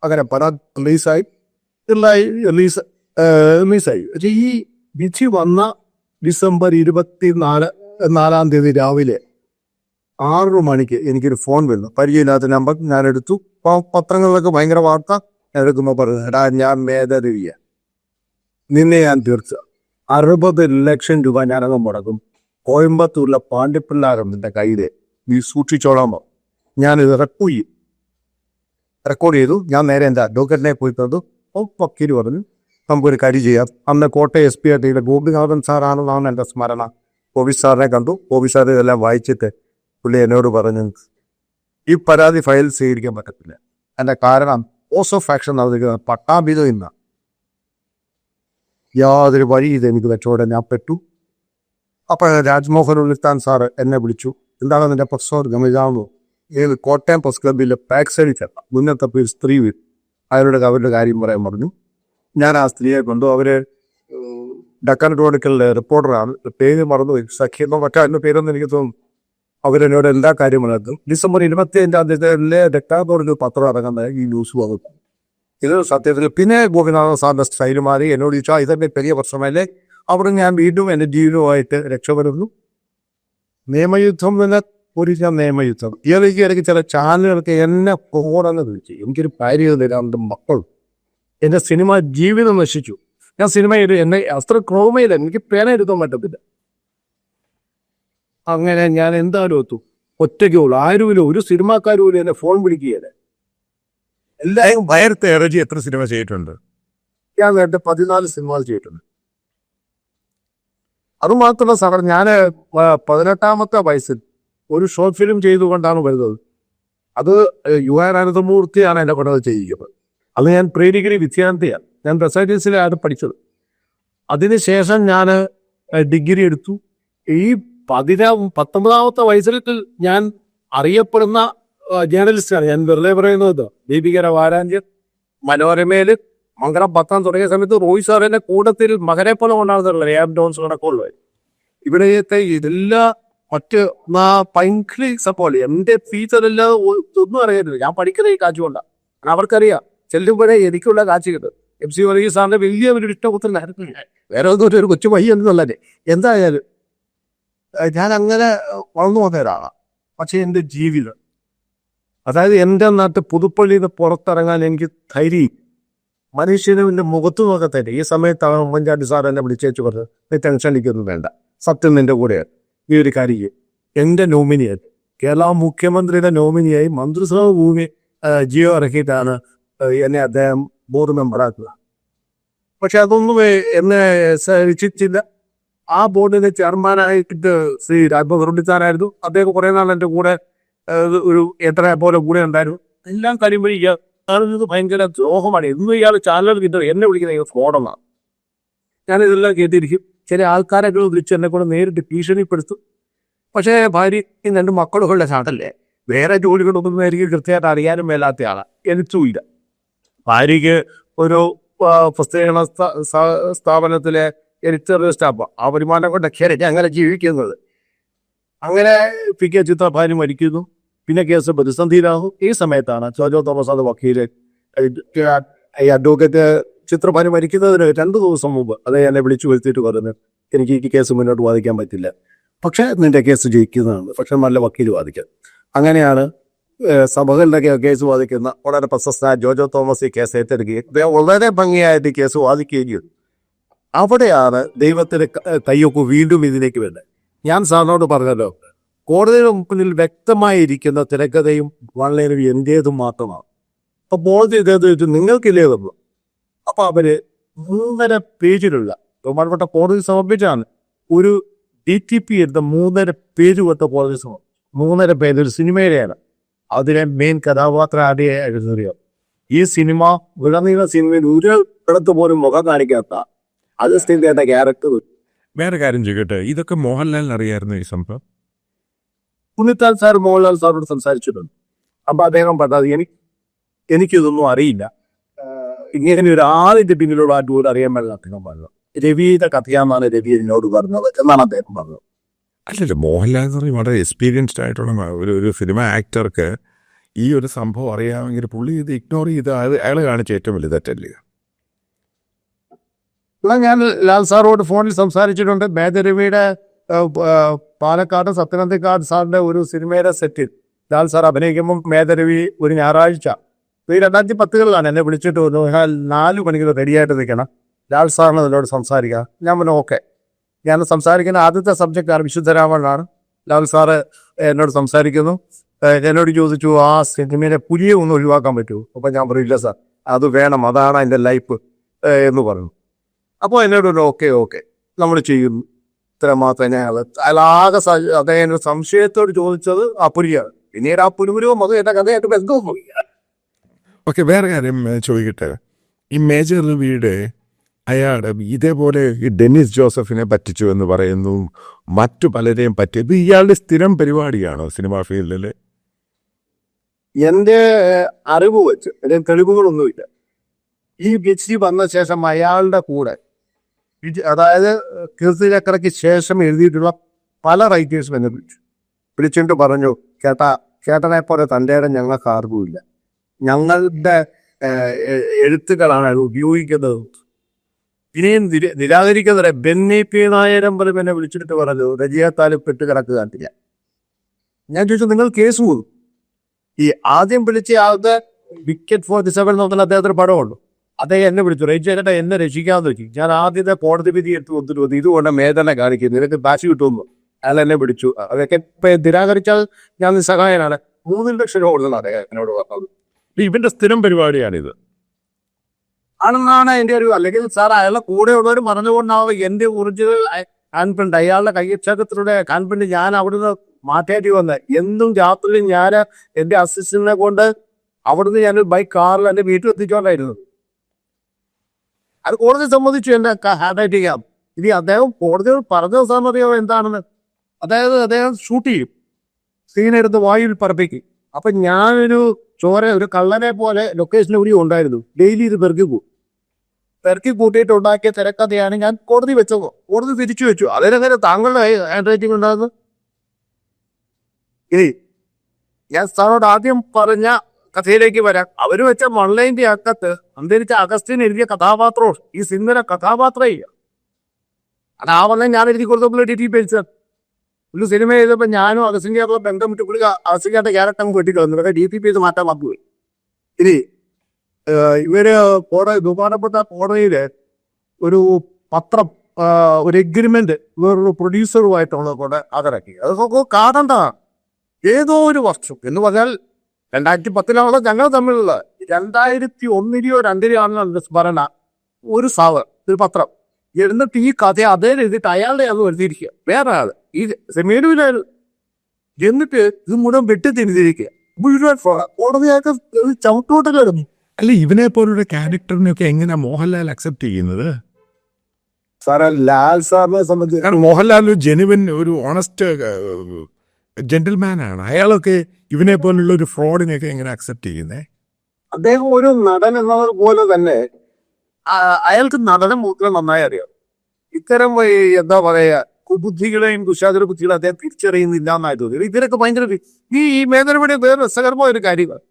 അങ്ങനെ പടം റിലീസായി. ഈ വിധി വന്ന ഡിസംബർ 24 രാവിലെ 6 മണിക്ക് എനിക്കൊരു ഫോൺ വരുന്നു. പരിചയമില്ലാത്ത നമ്പർ. ഞാൻ എടുത്തു. പത്രങ്ങളിലൊക്കെ ഭയങ്കര വാർത്ത. ഞാൻ എടുക്കുമ്പോൾ പറഞ്ഞു, എടാ ഞാൻ മേധരവിയ, നിന്നെ ഞാൻ തീർച്ച 60 ലക്ഷം രൂപ ഞാനങ്ങ് മുടക്കും. കോയമ്പത്തൂരിലെ പാണ്ഡിപ്പിള്ളാരുണ്ട് എൻ്റെ കയ്യിൽ, നീ സൂക്ഷിച്ചോളാമോ? ഞാനിത് റെക്കോർഡ് ചെയ്തു. ഞാൻ നേരെ എൻ്റെ അഡ്വക്കറ്റിനെ പോയി തന്നു. വക്കീൽ പറഞ്ഞു നമുക്കൊരു കാര്യം ചെയ്യാം. അന്ന് കോട്ടയം SP ആയിട്ട് ഗോപിനാഥൻ സാറാണെന്നാണ് എൻ്റെ സ്മരണ. ഓഫീസ് സാറിനെ കണ്ടു. ഓഫീസ് സാർ ഇതെല്ലാം വായിച്ചിട്ട് പുള്ളി എന്നോട് പറഞ്ഞു, ഈ പരാതി ഫയൽ സ്വീകരിക്കാൻ പറ്റത്തില്ല. എൻ്റെ കാരണം കോസ് ഓഫ് ആക്ഷൻ നടന്നിരിക്കുന്നത് പട്ടാഭിതം ഇന്ന യാതൊരു വഴി ഇതെനിക്ക് വെച്ചോടെ ഞാൻ പെട്ടു. അപ്പോൾ രാജ്മോഹൻ ഉണ്ണിത്താൻ സാറ് എന്നെ വിളിച്ചു. എന്താണ് നിന്റെ പ്രശ്നം ഗമിതാമോ? ഏത് കോട്ടയം പ്രസ് ക്ലബിലെ ബാക്ക് സൈഡിൽ ചേർന്ന മുന്നത്തെ പേര് സ്ത്രീ വീട്, അവരുടെ കാര്യം പറയാൻ പറഞ്ഞു. ഞാൻ ആ സ്ത്രീയെ കൊണ്ടു. അവര് ഡക്കൻ ക്രോണിക്കലിലെ റിപ്പോർട്ടറാണ്, പേര് മറന്നുപോയി, സഖ്യെന്നോ മറ്റോ അതിൻ്റെ പേരൊന്നും എനിക്ക് തോന്നുന്നു. അവരെന്നോട് എല്ലാ കാര്യവും നടക്കും. ഡിസംബർ 25 ഡക്കൻ ക്രോണിക്കൽ പത്രം ഇറങ്ങുന്ന ഈ ന്യൂസ് വന്നു. ഇത് സത്യത്തിൽ പിന്നെ ഗോപിനാഥൻ സാറിന്റെ സ്റ്റൈല് മാറി. എന്നോട് ചോദിച്ചാൽ ഇതെന്നെ വലിയ പ്രശ്നമല്ലേ? അവിടെ ഞാൻ വീണ്ടും എൻ്റെ ജീവിതവുമായിട്ട് രക്ഷപ്പെടുന്നു. നിയമയുദ്ധം തന്നെ പോലീസ് നിയമയുദ്ധം. ഇടയ്ക്ക് ചില ചാനലുകൾക്ക് എന്നെ പോകണമെന്ന് വിളിച്ചു. എനിക്കൊരു ഭാര്യ, 2 മക്കളും. എൻ്റെ സിനിമ ജീവിതം നശിച്ചു. ഞാൻ സിനിമയിൽ എന്നെ അത്ര ക്രോമയില്ല, എനിക്ക് പേന എടുക്കാൻ പറ്റത്തില്ല. അങ്ങനെ ഞാൻ എന്തായാലും ഒത്തു. ഒറ്റയ്ക്കുള്ളൂ, ആരുമില്ല, ഒരു സിനിമാക്കാരും പോലും എന്നെ ഫോൺ വിളിക്കുകയല്ല. എല്ലാവരും വയർത്ത് ഇറജി എത്ര സിനിമ ചെയ്തിട്ടുണ്ട്? ഞാൻ നേരത്തെ 14 സിനിമകൾ ചെയ്തിട്ടുണ്ട്. അതുമാത്രമല്ല സാർ, ഞാൻ 18ാമത്തെ വയസ്സിൽ ഒരു ഷോർട്ട് ഫിലിം ചെയ്തുകൊണ്ടാണ് വരുന്നത്. അത് UR അനന്തമൂർത്തിയാണ് എന്നെ കൊണ്ടത് ചെയ്യിക്കുന്നത്. അത് ഞാൻ പ്രീ ഡിഗ്രി വിദ്യാർത്ഥിയാണ്. ഞാൻ റെസൈറ്റീസിലാണ് പഠിച്ചത്. അതിനുശേഷം ഞാൻ ഡിഗ്രി എടുത്തു. ഈ 19ാമത്തെ വയസ്സിൽ ഞാൻ അറിയപ്പെടുന്ന ജേർണലിസ്റ്റാണ്. ഞാൻ വെറുതെ പറയുന്നത്. ദീപികര വാരാന്ത്യം, മനോരമയില്, മംഗളം പത്രം തുടങ്ങിയ സമയത്ത് റോയ് സാറിന്റെ കൂട്ടത്തിൽ മകനെ പോലെ കൊണ്ടാകുന്നില്ല യാബ് ഡോൺസ് കണക്കുള്ളൂ. ഇവിടത്തെ ഇതെല്ലാം മറ്റ് ഭയങ്കര സപ്പോർട്ട്. എന്റെ ഫീച്ചറെല്ലാം ഒന്നും അറിയരുത്. ഞാൻ പഠിക്കുന്ന ഈ കാച്ചു കൊണ്ടാണ്. അവർക്കറിയാം ചെല്ലുമ്പോഴേ എനിക്കുള്ള കാച്ചു കിട്ടും. MC വർഗീസ് സാറിന്റെ വലിയ ഒരു ഇഷ്ടപുത്രനായിരുന്നു ഞാൻ. വേറെ ഒന്നും ഒരു കൊച്ചു പയ്യ എന്നുള്ളതേ. എന്തായാലും ഞാൻ അങ്ങനെ വളർന്നു വന്ന ഒരാളാണ്. പക്ഷെ എൻ്റെ ജീവിതം, അതായത് എൻ്റെ നാട്ടിൽ പുതുപ്പള്ളിയിൽ നിന്ന് പുറത്തിറങ്ങാൻ എനിക്ക് ധൈര്യം, മനുഷ്യൻ്റെ മുഖത്തു നോക്കത്തന്നെ. ഈ സമയത്താണ് ഉമ്മൻചാണ്ടി സാർ എന്നെ വിളിച്ചേച്ച് പറഞ്ഞത്, നീ ടെൻഷൻ അടിക്കൊന്നും വേണ്ട, സത്യം നിന്റെ കൂടെയാണ്, ഈ ഒരു കാര്യം എൻ്റെ നോമിനിയായി കേരള മുഖ്യമന്ത്രിയുടെ നോമിനിയായി മന്ത്രിസഭ ഭൂമി ജിയോ ഇറക്കിയിട്ടാണ് എന്നെ അദ്ദേഹം ബോർഡ് മെമ്പറാക്കുക. പക്ഷെ അതൊന്നും എന്നെ രക്ഷിച്ചില്ല. ആ ബോർഡിന്റെ ചെയർമാനായിട്ട് ശ്രീ രാജ്ഭവറുണ്ടിത്താനായിരുന്നു. അദ്ദേഹം കുറെ നാൾ എൻ്റെ കൂടെ ഒരു എത്ര പോലെ കൂടെ ഉണ്ടായിരുന്നു. എല്ലാം കഴിയുമ്പോൾ ഇയാൾ ഭയങ്കര ദ്രോഹമാണ്. എന്നും ഇയാൾ ചാനൽ കിട്ടും എന്നെ വിളിക്കുന്ന ഫ്രോഡെന്നാണ്. ഞാനിതെല്ലാം കേട്ടിരിക്കും. ചില ആൾക്കാരൊക്കെ വിളിച്ച് എന്നെ കൂടെ നേരിട്ട് ഭീഷണിപ്പെടുത്തും. പക്ഷേ ഭാര്യയും 2 മക്കളുകളുടെ ചാട്ടല്ലേ, വേറെ ജോലികളൊന്നും എനിക്ക് കൃത്യമായിട്ട് അറിയാനും മേലാത്ത ആളാണ്. എനിക്കും ഇല്ല. ഭാര്യയ്ക്ക് ഒരു പ്രസിദ്ധീകരണ സ്ഥാപനത്തിലെ എഡിറ്ററിയൽ സ്റ്റാഫ്, ആ വരുമാനം കൊണ്ടൊക്കെയാണ് ഞാൻ അങ്ങനെ ജീവിക്കുന്നത്. അങ്ങനെ PK ചിത്ര ഭാര്യ മരിക്കുന്നു. പിന്നെ കേസ് പ്രതിസന്ധിയിലാകും. ഈ സമയത്താണ് ജോജോ തോമസ് അത് വക്കീല് അഡ്വക്കേറ്റ് ചിത്രഭാര്യ മരിക്കുന്നതിന് 2 ദിവസം മുമ്പ് അതേ എന്നെ വിളിച്ചു വരുത്തിയിട്ട് പറഞ്ഞു, എനിക്ക് ഈ കേസ് മുന്നോട്ട് വാദിക്കാൻ പറ്റില്ല, പക്ഷെ നിന്റെ കേസ് ജയിക്കുന്നതാണ്, പക്ഷെ നല്ല വക്കീൽ വാദിക്കാം. അങ്ങനെയാണ് സഭകളിലൊക്കെ കേസ് വാദിക്കുന്ന വളരെ പ്രശസ്ത ജോജോ തോമസ് ഈ കേസ് ഏറ്റെടുക്കുകയും വളരെ ഭംഗിയായിട്ട് ഈ കേസ് വാദിക്കുകയും ചെയ്തു. അവിടെയാണ് ദൈവത്തിന്റെ കയ്യൊക്കെ വീണ്ടും ഇതിലേക്ക് വരുന്നത്. ഞാൻ സാറിനോട് പറഞ്ഞല്ലോ, കോടതിയുടെ മുമ്പിൽ വ്യക്തമായിരിക്കുന്ന തിരക്കഥയും വളരെ എന്റേതും മാത്രമാണ്. അപ്പൊ കോടതി ഇദ്ദേഹത്തെ നിങ്ങൾക്കില്ലേ തന്നു. അപ്പൊ അവര് 3.5 പേജിലുള്ള ബഹുമാനപ്പെട്ട കോടതി സമർപ്പിച്ചാണ് ഒരു DTP എടുത്ത 3.5 പേജ് കൊടുത്ത കോടതി സമർപ്പിച്ചു. 3.5 പേജ് ഒരു സിനിമയിലെയാണ്. അതിലെ മെയിൻ കഥാപാത്രം ആദ്യം എഴുതുകയോ. ഈ സിനിമ ഉടനീള സിനിമയിൽ ഒരു ഇടത്ത് പോലും മുഖം കാണിക്കാത്ത അത് സ്ഥിതിയുടെ ക്യാരക്ടർ. വേറെ കാര്യം ചെയ്യട്ടെ, ഇതൊക്കെ മോഹൻലാലിന് അറിയായിരുന്നു ഈ സംഭവം? പുള്ളിത്താൻ സാർ മോഹൻലാൽ സാറോട് സംസാരിച്ചിട്ടുണ്ട്. അപ്പൊ അദ്ദേഹം പറഞ്ഞത് എനിക്കിതൊന്നും അറിയില്ല, ഇങ്ങനെ ഒരു ആളിന്റെ പിന്നിലുള്ള ആറ്റുപോലും അറിയാൻ പാടില്ല അദ്ദേഹം പറഞ്ഞത്. രവിയുടെ കഥയാന്നാണ് രവി എന്നോട് പറഞ്ഞത് എന്നാണ് അദ്ദേഹം പറഞ്ഞത്. അല്ലല്ലോ, മോഹൻലാൽ എന്ന് പറഞ്ഞാൽ വളരെ എക്സ്പീരിയൻസ്ഡ് ആയിട്ടുള്ള ഒരു സിനിമ ആക്ടർക്ക് ഈ ഒരു സംഭവം അറിയാമെങ്കിൽ പുള്ളി ഇത് ഇഗ്നോർ ചെയ്ത് അയാൾ കാണിച്ച ഏറ്റവും വലിയ തെറ്റല്ലേ? ഞാൻ ലാൽ സാറോട് ഫോണിൽ സംസാരിച്ചിട്ടുണ്ട്. മേജർ രവിയുടെ പാലക്കാട് സത്യനന്ദിക്കാട് സാറിന്റെ ഒരു സിനിമയുടെ സെറ്റിൽ ലാൽ സാർ അഭിനയിക്കുമ്പോൾ മേജർ രവി ഒരു ഞായറാഴ്ച 2010 എന്നെ വിളിച്ചിട്ട് വന്നു, 4 മണിക്ക് റെഡിയായിട്ട് നിൽക്കണം, ലാൽ സാറിന് എന്നോട് സംസാരിക്കാം. ഞാൻ പറഞ്ഞു ഓക്കെ. ഞാൻ സംസാരിക്കുന്ന ആദ്യത്തെ സബ്ജക്റ്റാണ് വിശുദ്ധരാമനാണ്. ലാൽ സാറ് എന്നോട് സംസാരിക്കുന്നു. എന്നോട് ചോദിച്ചു, ആ സിനിമയിലെ പുലിയെ ഒന്ന് ഒഴിവാക്കാൻ പറ്റുമോ? അപ്പം ഞാൻ പറയില്ല സാർ, അത് വേണം, അതാണ് അതിൻ്റെ ലൈഫ് എന്ന് പറഞ്ഞു. അപ്പോൾ എന്നോട് ഓക്കെ നമ്മൾ ചെയ്യുന്നു, ഇത്ര മാത്രമേ ഞാൻ അയാളാകെ അദ്ദേഹം സംശയത്തോട് ചോദിച്ചത് ആ പുലിയാണ്. പിന്നീട് ആ പുലിപുരവും അത് എൻ്റെ കഥയായിട്ട് ബന്ധമൊന്നുമില്ല. ഓക്കെ, വേറെ കാര്യം ചോദിക്കട്ടെ. ഈ മേജർ രവിയുടെ അയാൾ ഇതേപോലെ ഈ ഡെന്നിസ് ജോസഫിനെ പറ്റിച്ചു എന്ന് പറയുന്നു, മറ്റു പലരെയും പറ്റിയത് ഇയാളുടെ സ്ഥിരം പരിപാടിയാണോ സിനിമാ ഫീൽഡിൽ? എൻ്റെ അറിവ് വെച്ച് എൻ്റെ തെളിവുകളൊന്നുമില്ല. ഈ PhD വന്ന ശേഷം അയാളുടെ കൂടെ, അതായത് കീർത്തിചക്രയ്ക്ക് ശേഷം എഴുതിയിട്ടുള്ള പല റൈറ്റേഴ്സും എന്നെ വിളിച്ചിട്ട് പറഞ്ഞു, ചേട്ടനെ പോലെ തൻ്റെ ഇടം ഞങ്ങൾക്ക് ആർക്കുമില്ല, ഞങ്ങളുടെ എഴുത്തുകളാണ് അത് ഉപയോഗിക്കുന്നത്. ഇനിയും നിരാകരിക്കുന്നവരെ ബെന്നി P. നായരും പോലും എന്നെ വിളിച്ചിട്ട് പറഞ്ഞു, രജിയത്താലും പെട്ട് കിടക്കുക കാണില്ല. ഞാൻ ചോദിച്ചു, നിങ്ങൾ കേസ് പോകും? ഈ ആദ്യം വിളിച്ച ആൾക്ക് വിക്കറ്റ് 47 എന്ന് പറഞ്ഞാൽ അദ്ദേഹത്തിന് പടമുള്ളൂ. അദ്ദേഹം എന്നെ വിളിച്ചു, റേറ്റ് എന്നെ രക്ഷിക്കാമെന്ന് വെച്ചു. ഞാൻ ആദ്യത്തെ കോടതി വിധി എടുത്ത് കൊടുത്തിട്ട് ഇതുകൊണ്ട് മേധന കാണിക്കുന്നു, നിനക്ക് ബാച്ച് കിട്ടുമെന്ന് അയാൾ എന്നെ വിളിച്ചു. അതൊക്കെ ഇപ്പൊ നിരാകരിച്ചാൽ ഞാൻ നിസ്സഹായനാണ്. 3 ലക്ഷം രൂപ കൊടുത്താണ് അദ്ദേഹം എന്നോട് പറഞ്ഞത്. ഇവന്റെ സ്ഥിരം പരിപാടിയാണിത് ആണെന്നാണ് എൻ്റെ അറിവ്. അല്ലെങ്കിൽ സാർ അയാളുടെ കൂടെ ഉള്ളവർ പറഞ്ഞുകൊണ്ടാവും എൻ്റെ ഒറിജിനൽ ഹാൻഡ് അയാളുടെ കൈയക്ഷരത്തിലൂടെ ഹാൻഡ് ഞാൻ അവിടുന്ന് മാറ്റേണ്ടി വന്നത്. എന്നും രാത്രി ഞാൻ എൻ്റെ അസിസ്റ്റന്റിനെ കൊണ്ട് അവിടുന്ന് ഞാൻ ബൈക്ക് കാറിൽ എൻ്റെ വീട്ടിൽ എത്തിച്ചോണ്ടായിരുന്നു. അത് കോടതി സമ്മതിച്ചു എന്റെ ഹാൻഡ് റൈറ്റ് ചെയ്യാം. ഇനി അദ്ദേഹം കോടതിയോട് പറഞ്ഞ സാറിനറിയാമോ എന്താണെന്ന്? അതായത് അദ്ദേഹം ഷൂട്ട് ചെയ്യും, സീനെടുത്ത് വായുവിൽ പറപ്പിക്കും. അപ്പൊ ഞാനൊരു ഒരു കള്ളനെ പോലെ ലൊക്കേഷനിൽ ഇവിടെ ഉണ്ടായിരുന്നു. ഡെയിലി ഇത് പെറുക്കി കൂട്ടിയിട്ട് ഉണ്ടാക്കിയ തിരക്കഥയാണ് ഞാൻ കോടതി വെച്ചത്. കോടതി തിരിച്ചു വെച്ചു. അതിനെങ്ങനെ താങ്കളുടെ ഹാൻഡ് റൈറ്റിംഗ് ഉണ്ടാകുന്നു? ഇനി ഞാൻ സാറോട് ആദ്യം പറഞ്ഞ കഥയിലേക്ക് വരാം. അവര് വെച്ച മൺലൈൻ്റെ അക്കത്ത് അന്തരിച്ച അഗസ്റ്റിൻ എഴുതിയ കഥാപാത്രവും ഈ സിനിമയിലെ കഥാപാത്രം അത് ആ വന്ന ഞാൻ എഴുതി കൊടുത്തപ്പോൾ DTP ഒരു സിനിമ ചെയ്തപ്പോൾ ഞാനും അഗസ്റ്റിൻ്റെ ബന്ധം വിട്ട് പുള്ളി അഗസ്റ്റിൻ്റെ ക്യാരക്ടർ വെട്ടിട്ട് വന്നു. DTP ഇത് മാറ്റാൻ മറന്നുപോയി. ഇനി ഇവര് ബഹുമാനപ്പെട്ട കോടതിയില് ഒരു പത്രം, ഒരു എഗ്രിമെന്റ് വേറൊരു പ്രൊഡ്യൂസറുമായിട്ടുള്ള കൂടെ അതിറക്കി. അതൊക്കെ കാണേണ്ടതാണ്. ഏതോ ഒരു വർഷം എന്ന് പറഞ്ഞാൽ 2010 ഞങ്ങൾ തമ്മിലുള്ള 2001-ലെയോ 2002-ലെയോ ആണെന്ന് സ്മരണ. ഒരു പത്രം എന്നിട്ട് ഈ കഥ അതേ എഴുതിയിട്ട് അയാളുടെ അത് എഴുതിയിരിക്കുക, വേറെ ആള് ഈ സെമീനുവിലായാലും. എന്നിട്ട് ഇത് മുഴുവൻ വെട്ടിത്തിരിഞ്ഞിരിക്കുക, മുഴുവൻ കോടതിയൊക്കെ ചവിട്ടോട്ടം. അല്ല, ഇവനെ പോലുള്ള ക്യാരക്ടറിനെയൊക്കെ എങ്ങനെയാ മോഹൻലാൽ അക്സെപ്റ്റ് ചെയ്യുന്നത്? സാറേ, ലാൽ സാറിനെ സംബന്ധിച്ച് കാരണം മോഹൻലാൽ ഒരു ജെനുവിൻ, ഒരു ഓണസ്റ്റ് ജെന്റിൽമാൻ ആണ്. അയാളൊക്കെ ഇവനെ പോലുള്ള ഒരു ഫ്രോഡിനെയൊക്കെ എങ്ങനെ അക്സെപ്റ്റ് ചെയ്യുന്നേ? അദ്ദേഹം ഒരു നടൻ എന്നത് പോലെ തന്നെ അയാൾക്ക് നടനം മൂത്രം നന്നായി അറിയാം. ഇത്തരം എന്താ പറയാ കുബുദ്ധികളെയും കുശാചര ബുദ്ധികളെ അദ്ദേഹം തിരിച്ചറിയുന്നില്ല എന്നായി തോന്നി. ഇതിനൊക്കെ ഭയങ്കര ഈ മേഖലയുടെ വേറെ രസകരമായ ഒരു കാര്യമാണ്.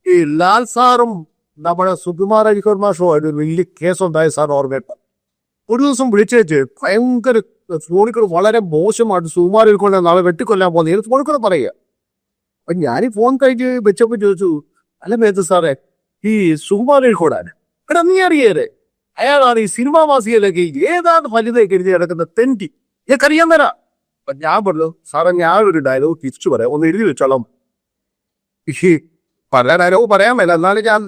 ഈ ലാൽ സാറും നമ്മുടെ സുകുമാർ അഴിക്കോട് മാഷോ ഒരു വലിയ കേസുണ്ടായ സാർ ഓർമ്മയില്ല. ഒരു ദിവസം വിളിച്ചേച്ച് ഭയങ്കര ഫോണിക്കൂടെ വളരെ മോശമായിട്ട് സുകുമാർ അഴിക്കോടിനെ നാളെ വെട്ടിക്കൊല്ലാൻ പോകുന്ന ഫോണിക്കൂടെ പറയുക. അപ്പൊ ഞാൻ ഈ ഫോൺ കഴിഞ്ഞ് വെച്ചപ്പോൾ ചോദിച്ചു, അല്ല മേത്ത് സാറേ, ഈ സുകുമാർ അഴിക്കോടാണ് എടാ നീ അറിയേരെ, അയാളാണ് ഈ സിനിമാ മാസികയിലൊക്കെ ഏതാണ് ഫലിതയൊക്കെ എഴുതി കിടക്കുന്ന തെണ്ടി, എനിക്കറിയാൻ തരാം. അപ്പൊ ഞാൻ പറഞ്ഞു, സാറേ ഞാനൊരു ഡയലോഗ് തിരിച്ചു പറയാം, ഒന്ന് എഴുതി വെച്ചോളാം. പല ഡയലോഗ് പറയാൻ മേല, എന്നാലും ഞാൻ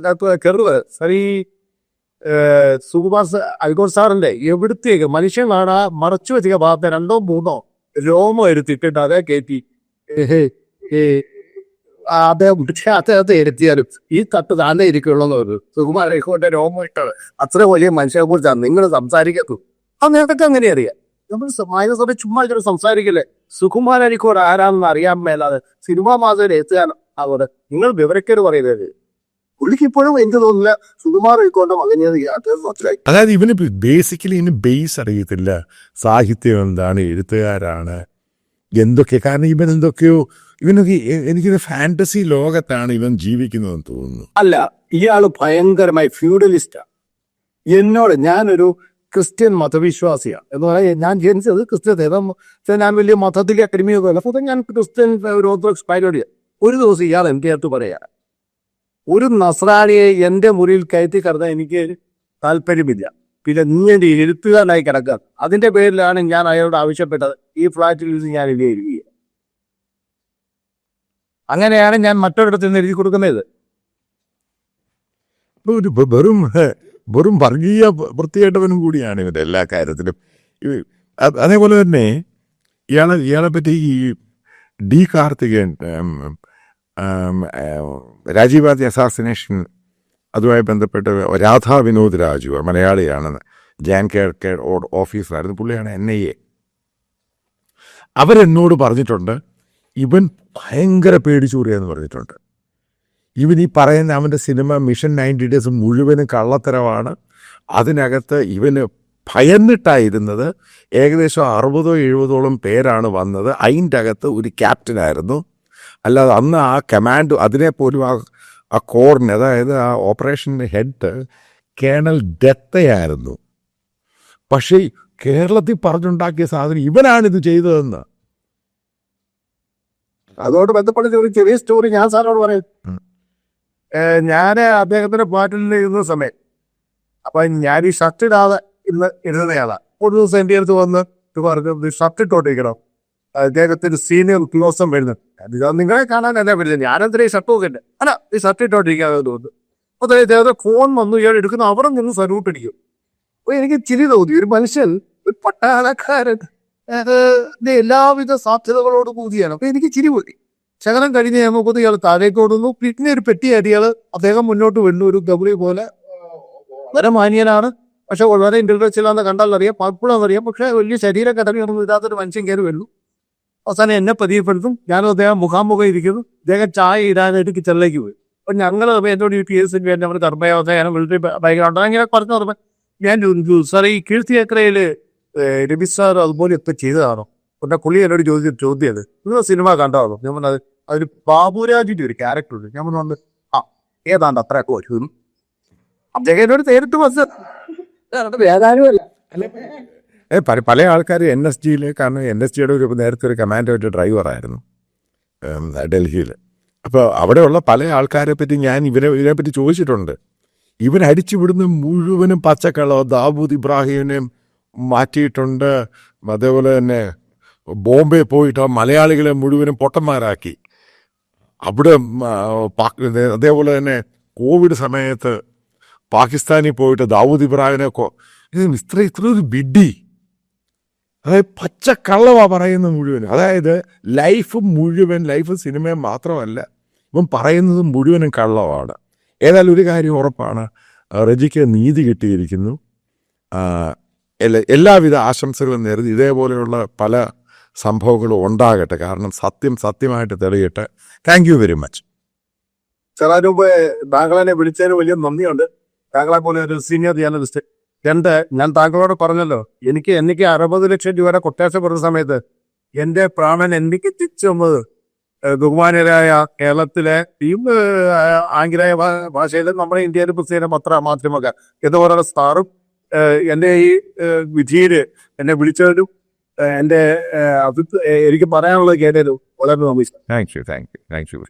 കയറുന്നത് സാർ ഈ സുകുമാർ അഴിക്കോട് സാറിന്റെ എവിടുത്തേക്ക് മനുഷ്യനാണ് മറച്ചു വെച്ച ഭാഗത്തെ 2 3 രോമം എടുത്തിട്ടിട്ട് അതേ കയറ്റി അദ്ദേഹത്തെ ഇരുത്തിയാലും ഈ തട്ട് താനെ ഇരിക്കുള്ളൂ സുകുമാർ അഴിക്കോട്ടെ രോമം ഇട്ടത് അത്ര വലിയ മനുഷ്യനെ കുറിച്ചാണ് നിങ്ങൾ സംസാരിക്കത്തു. ആ നേരത്തൊക്കെ അങ്ങനെ അറിയാം. നമ്മൾ മൈനസോടെ ചുമ്മാ സംസാരിക്കില്ലേ, സുകുമാർ അഴിക്കോട് ആരാണെന്ന് അറിയാൻ മേലാതെ സിനിമാ മാസത്തിൽ എത്തുകയാണ്. അതുകൊണ്ട് നിങ്ങൾ വിവരക്കേട് പറയുന്നത്. പുള്ളിക്ക് ഇപ്പോഴും എനിക്ക് തോന്നുന്നില്ല സുകുമാർ അഴിക്കോട്ടെ മകനിയത്. അതായത് ഇവന് ബേസിക്കലി ഇവന് ബേസ് അറിയത്തില്ല, സാഹിത്യം എന്താണ്, എഴുത്തുകാരാണ് എന്തൊക്കെ. കാരണം ഇവൻ എന്തൊക്കെയോ ഇവനൊക്കെ എനിക്കൊരു ഫാന്റസി ലോകത്താണ് ഇവൻ ജീവിക്കുന്നതെന്ന് തോന്നുന്നു. അല്ല, ഇയാള് ഭയങ്കരമായി ഫ്യൂഡലിസ്റ്റാണ്. എന്നോട്, ഞാനൊരു ക്രിസ്ത്യൻ മതവിശ്വാസിയാണ് എന്ന് പറയാൻ ഞാൻ ജനിച്ചത് ക്രിസ്ത്യൻ. ഞാൻ വലിയ മതത്തിലെ അക്കാഡമിയൊക്കെ അല്ല, അപ്പോൾ ഞാൻ ക്രിസ്ത്യൻ ഒരു ഓർത്തഡോക്സ് പാരഡിയാണ്. ഒരു ദിവസം ഇയാൾ എൻ്റെ അടുത്ത് പറയാ, ഒരു നസ്രാണിയെ എൻ്റെ മുറിയിൽ കയറ്റി കിടന്നാൽ എനിക്ക് താല്പര്യമില്ല, പിന്നെ നീ എൻ്റെ എഴുത്തുകാരനായി കിടക്കുക. അതിന്റെ പേരിലാണ് ഞാൻ അയാളോട് ആവശ്യപ്പെട്ടത് ഈ ഫ്ലാറ്റിൽ നിന്ന് ഞാൻ എഴുതിയിരിക്കുക. അങ്ങനെയാണ് ഞാൻ മറ്റൊരിടത്ത് നിന്ന് എഴുതി കൊടുക്കുന്നത്. ഒരു വെറും വർഗീയ വൃത്തികെട്ടവനും കൂടിയാണ് ഇവൻ്റെ എല്ലാ കാര്യത്തിലും. അതേപോലെ തന്നെ ഇയാളെ പറ്റി ഈ ഡി കാർത്തികേയൻ, രാജീവ് ഗാന്ധി അസാസിനേഷൻ, അതുമായി ബന്ധപ്പെട്ട് രാധാ വിനോദ് രാജു, മലയാളിയാണെന്ന്, ജാൻ കെ ഓഫീസറായിരുന്നു, പുള്ളിയാണ് NIA. അവരെന്നോട് പറഞ്ഞിട്ടുണ്ട് ഇവൻ ഭയങ്കര പേടിച്ചൂറിയെന്ന് പറഞ്ഞിട്ടുണ്ട്. ഇവൻ ഈ പറയുന്ന അവൻ്റെ സിനിമ മിഷൻ 90 ഡേയ്സ് മുഴുവനും കള്ളത്തരമാണ്. അതിനകത്ത് ഇവന് ഭയന്നിട്ടായിരുന്നത്. ഏകദേശം 60-70 പേരാണ് വന്നത്. അതിൻ്റെ അകത്ത് ഒരു ക്യാപ്റ്റനായിരുന്നു. അല്ലാതെ അന്ന് ആ കമാൻഡ് അതിനെപ്പോലും ആ കോറിന്, അതായത് ആ ഓപ്പറേഷൻ്റെ ഹെഡ് കേണൽ ദത്തയായിരുന്നു. പക്ഷേ കേരളത്തിൽ പറഞ്ഞുണ്ടാക്കിയ സാധനം ഇവനാണിത് ചെയ്തതെന്ന്. അതോട് ബന്ധപ്പെട്ട ഒരു ചെറിയ സ്റ്റോറി ഞാൻ സാറോട് പറയും. ഞാൻ അദ്ദേഹത്തിന്റെ ഫ്ലാറ്റിൽ ഇരുന്ന സമയം, അപ്പൊ ഞാൻ ഈ ഷർട്ട് ഇടാതെ ഇന്ന് ഇരുന്നയാളാ. ഒരു ദിവസം എൻ്റെ അടുത്ത് വന്ന് പറഞ്ഞു, ഷർട്ട് ഇട്ടോണ്ടിരിക്കണം, അദ്ദേഹത്തിന്റെ സീനിയർ ഉദ്യോഗസ്ഥൻ വരുന്നത്. നിങ്ങളെ കാണാനല്ല വരുന്നത്, ഞാനെന്തിനാ ഈ ഷർട്ട് നോക്കണ്ടേ, അല്ല ഈ ഷർട്ട് ഇട്ടോണ്ടിരിക്കാതെ തോന്നുന്നു. അപ്പൊ അദ്ദേഹത്തെ ഫോൺ വന്നു, ഇയാൾ എടുക്കുന്ന അവിടെ നിന്ന് സല്യൂട്ട് അടിക്കും. അപ്പൊ എനിക്ക് ചിരി തോന്നി, ഒരു മനുഷ്യൻ, ഒരു പട്ടാളക്കാരൻ എല്ലാവിധ സാധ്യതകളോട് കൂടിയാണ്. അപ്പൊ എനിക്ക് ചിരി പോയി. ശകലം കഴിഞ്ഞ് നോക്കുന്നത് ഇയാൾ താഴേക്ക് ഓടുന്നു. പിന്നെ ഒരു പെട്ടിയായിട്ട് ഇയാൾ അദ്ദേഹം മുന്നോട്ട് വരുന്നു, ഒരു ഗൗരി പോലെ. വളരെ മാന്യനാണ്, പക്ഷെ വളരെ ഇന്റലക്ച്വൽ ആണെന്ന് കണ്ടാൽ അറിയാം, പൾപ്പുള്ളതെന്നറിയാം. പക്ഷെ വലിയ ശരീരഘടനയൊന്നും ഇല്ലാത്തൊരു മനുഷ്യൻ കയറി വരുന്നു. അവസാനം എന്നെ പരിചയപ്പെടുത്തും. ഞാനും അദ്ദേഹം മുഖാമുഖം ഇരിക്കുന്നു. അദ്ദേഹം ചായ ഇടാനായിട്ട് കിച്ചണിലേക്ക് പോയി. അപ്പൊ ഞങ്ങൾ എന്നോട് ഈ PSന് വേണ്ടി നമ്മൾ കർമ്മയോധന മിലിറ്ററി ബാക്ക്ഗ്രൗണ്ട് അങ്ങനെ പറഞ്ഞു പറഞ്ഞപ്പോൾ ഞാൻ ചോദിച്ചു, സാർ ഈ കീർത്തിയേക്കരയിൽ രവി സാർ അതുപോലെയൊക്കെ ചെയ്തതാണോ? പിന്നെ പുള്ളി എന്നോട് ചോദ്യം നിങ്ങൾ സിനിമ കണ്ടാണോ? ഞാൻ പറഞ്ഞത് അതിൽ ബാബുരാജിന്റെ ഒരു ക്യാരക്ടർ ഉണ്ട്. ഞാൻ പറഞ്ഞു ആ ഏതാണ്ട് അത്രയൊക്കെ വരും. അദ്ദേഹം എന്നോട് നേരിട്ട് വേദാനുമല്ല. പല ആൾക്കാർ NSGയിൽ, കാരണം NSGയുടെ നേരത്തെ ഒരു കമാൻഡോയുടെ ഡ്രൈവറായിരുന്നു ഡൽഹിയിൽ. അപ്പോൾ അവിടെയുള്ള പല ആൾക്കാരെ പറ്റി ഞാൻ ഇതിനെപ്പറ്റി ചോദിച്ചിട്ടുണ്ട്. ഇവൻ അടിച്ചുവിടുന്ന മുഴുവനും പച്ചക്കള്ളോ. ദാവൂദ് ഇബ്രാഹിമിനെയും മാറ്റിയിട്ടുണ്ട്. അതേപോലെ തന്നെ ബോംബെ പോയിട്ട് മലയാളികളെ മുഴുവനും പൊട്ടന്മാരാക്കി. അവിടെ അതേപോലെ തന്നെ കോവിഡ് സമയത്ത് പാകിസ്ഥാനിൽ പോയിട്ട് ദാവൂദ് ഇബ്രാഹിമിനെ ഇത്ര ഒരു ബിഡി, അതായത് പച്ചക്കള്ളവാ പറയുന്നത് മുഴുവനും. അതായത് ലൈഫ് സിനിമയും മാത്രമല്ല, ഇവൻ പറയുന്നത് മുഴുവനും കള്ളമാണ്. ഏതായാലും ഒരു കാര്യം ഉറപ്പാണ്, റജിക്ക് നീതി കിട്ടിയിരിക്കുന്നു. എല്ലാവിധ ആശംസകളും നേർന്ന് ഇതേപോലെയുള്ള പല സംഭവങ്ങളും ഉണ്ടാകട്ടെ. കാരണം സത്യമായിട്ട് തെളിയട്ടെ. Thank you very much. Sir, അതിന് മുമ്പ് താങ്കളെന്നെ വിളിച്ചതിന് വലിയ നന്ദിയുണ്ട്. താങ്കളെ പോലെ ഒരു സീനിയർ ജേർണലിസ്റ്റ്. ഞാൻ താങ്കളോട് പറഞ്ഞല്ലോ, എനിക്ക് 60 ലക്ഷം രൂപയുടെ കൊട്ടേഷൻ പറഞ്ഞ സമയത്ത് എൻ്റെ പ്രാണൻ എനിക്ക് തിരിച്ചു വന്നത് ബഹുമാനരായ കേരളത്തിലെ ഈ ആംഗലേയ ഭാഷയിൽ നമ്മുടെ ഇന്ത്യയിലെ പ്രത്യേക മാധ്യമക്കാർ എന്ന് പറയുന്ന സാറും എൻ്റെ ഈ വിധിയിൽ എന്നെ വിളിച്ചതിലും എൻ്റെ എനിക്ക് പറയാനുള്ളത് കേട്ടതിലും വളരെ നന്ദി. Thank you.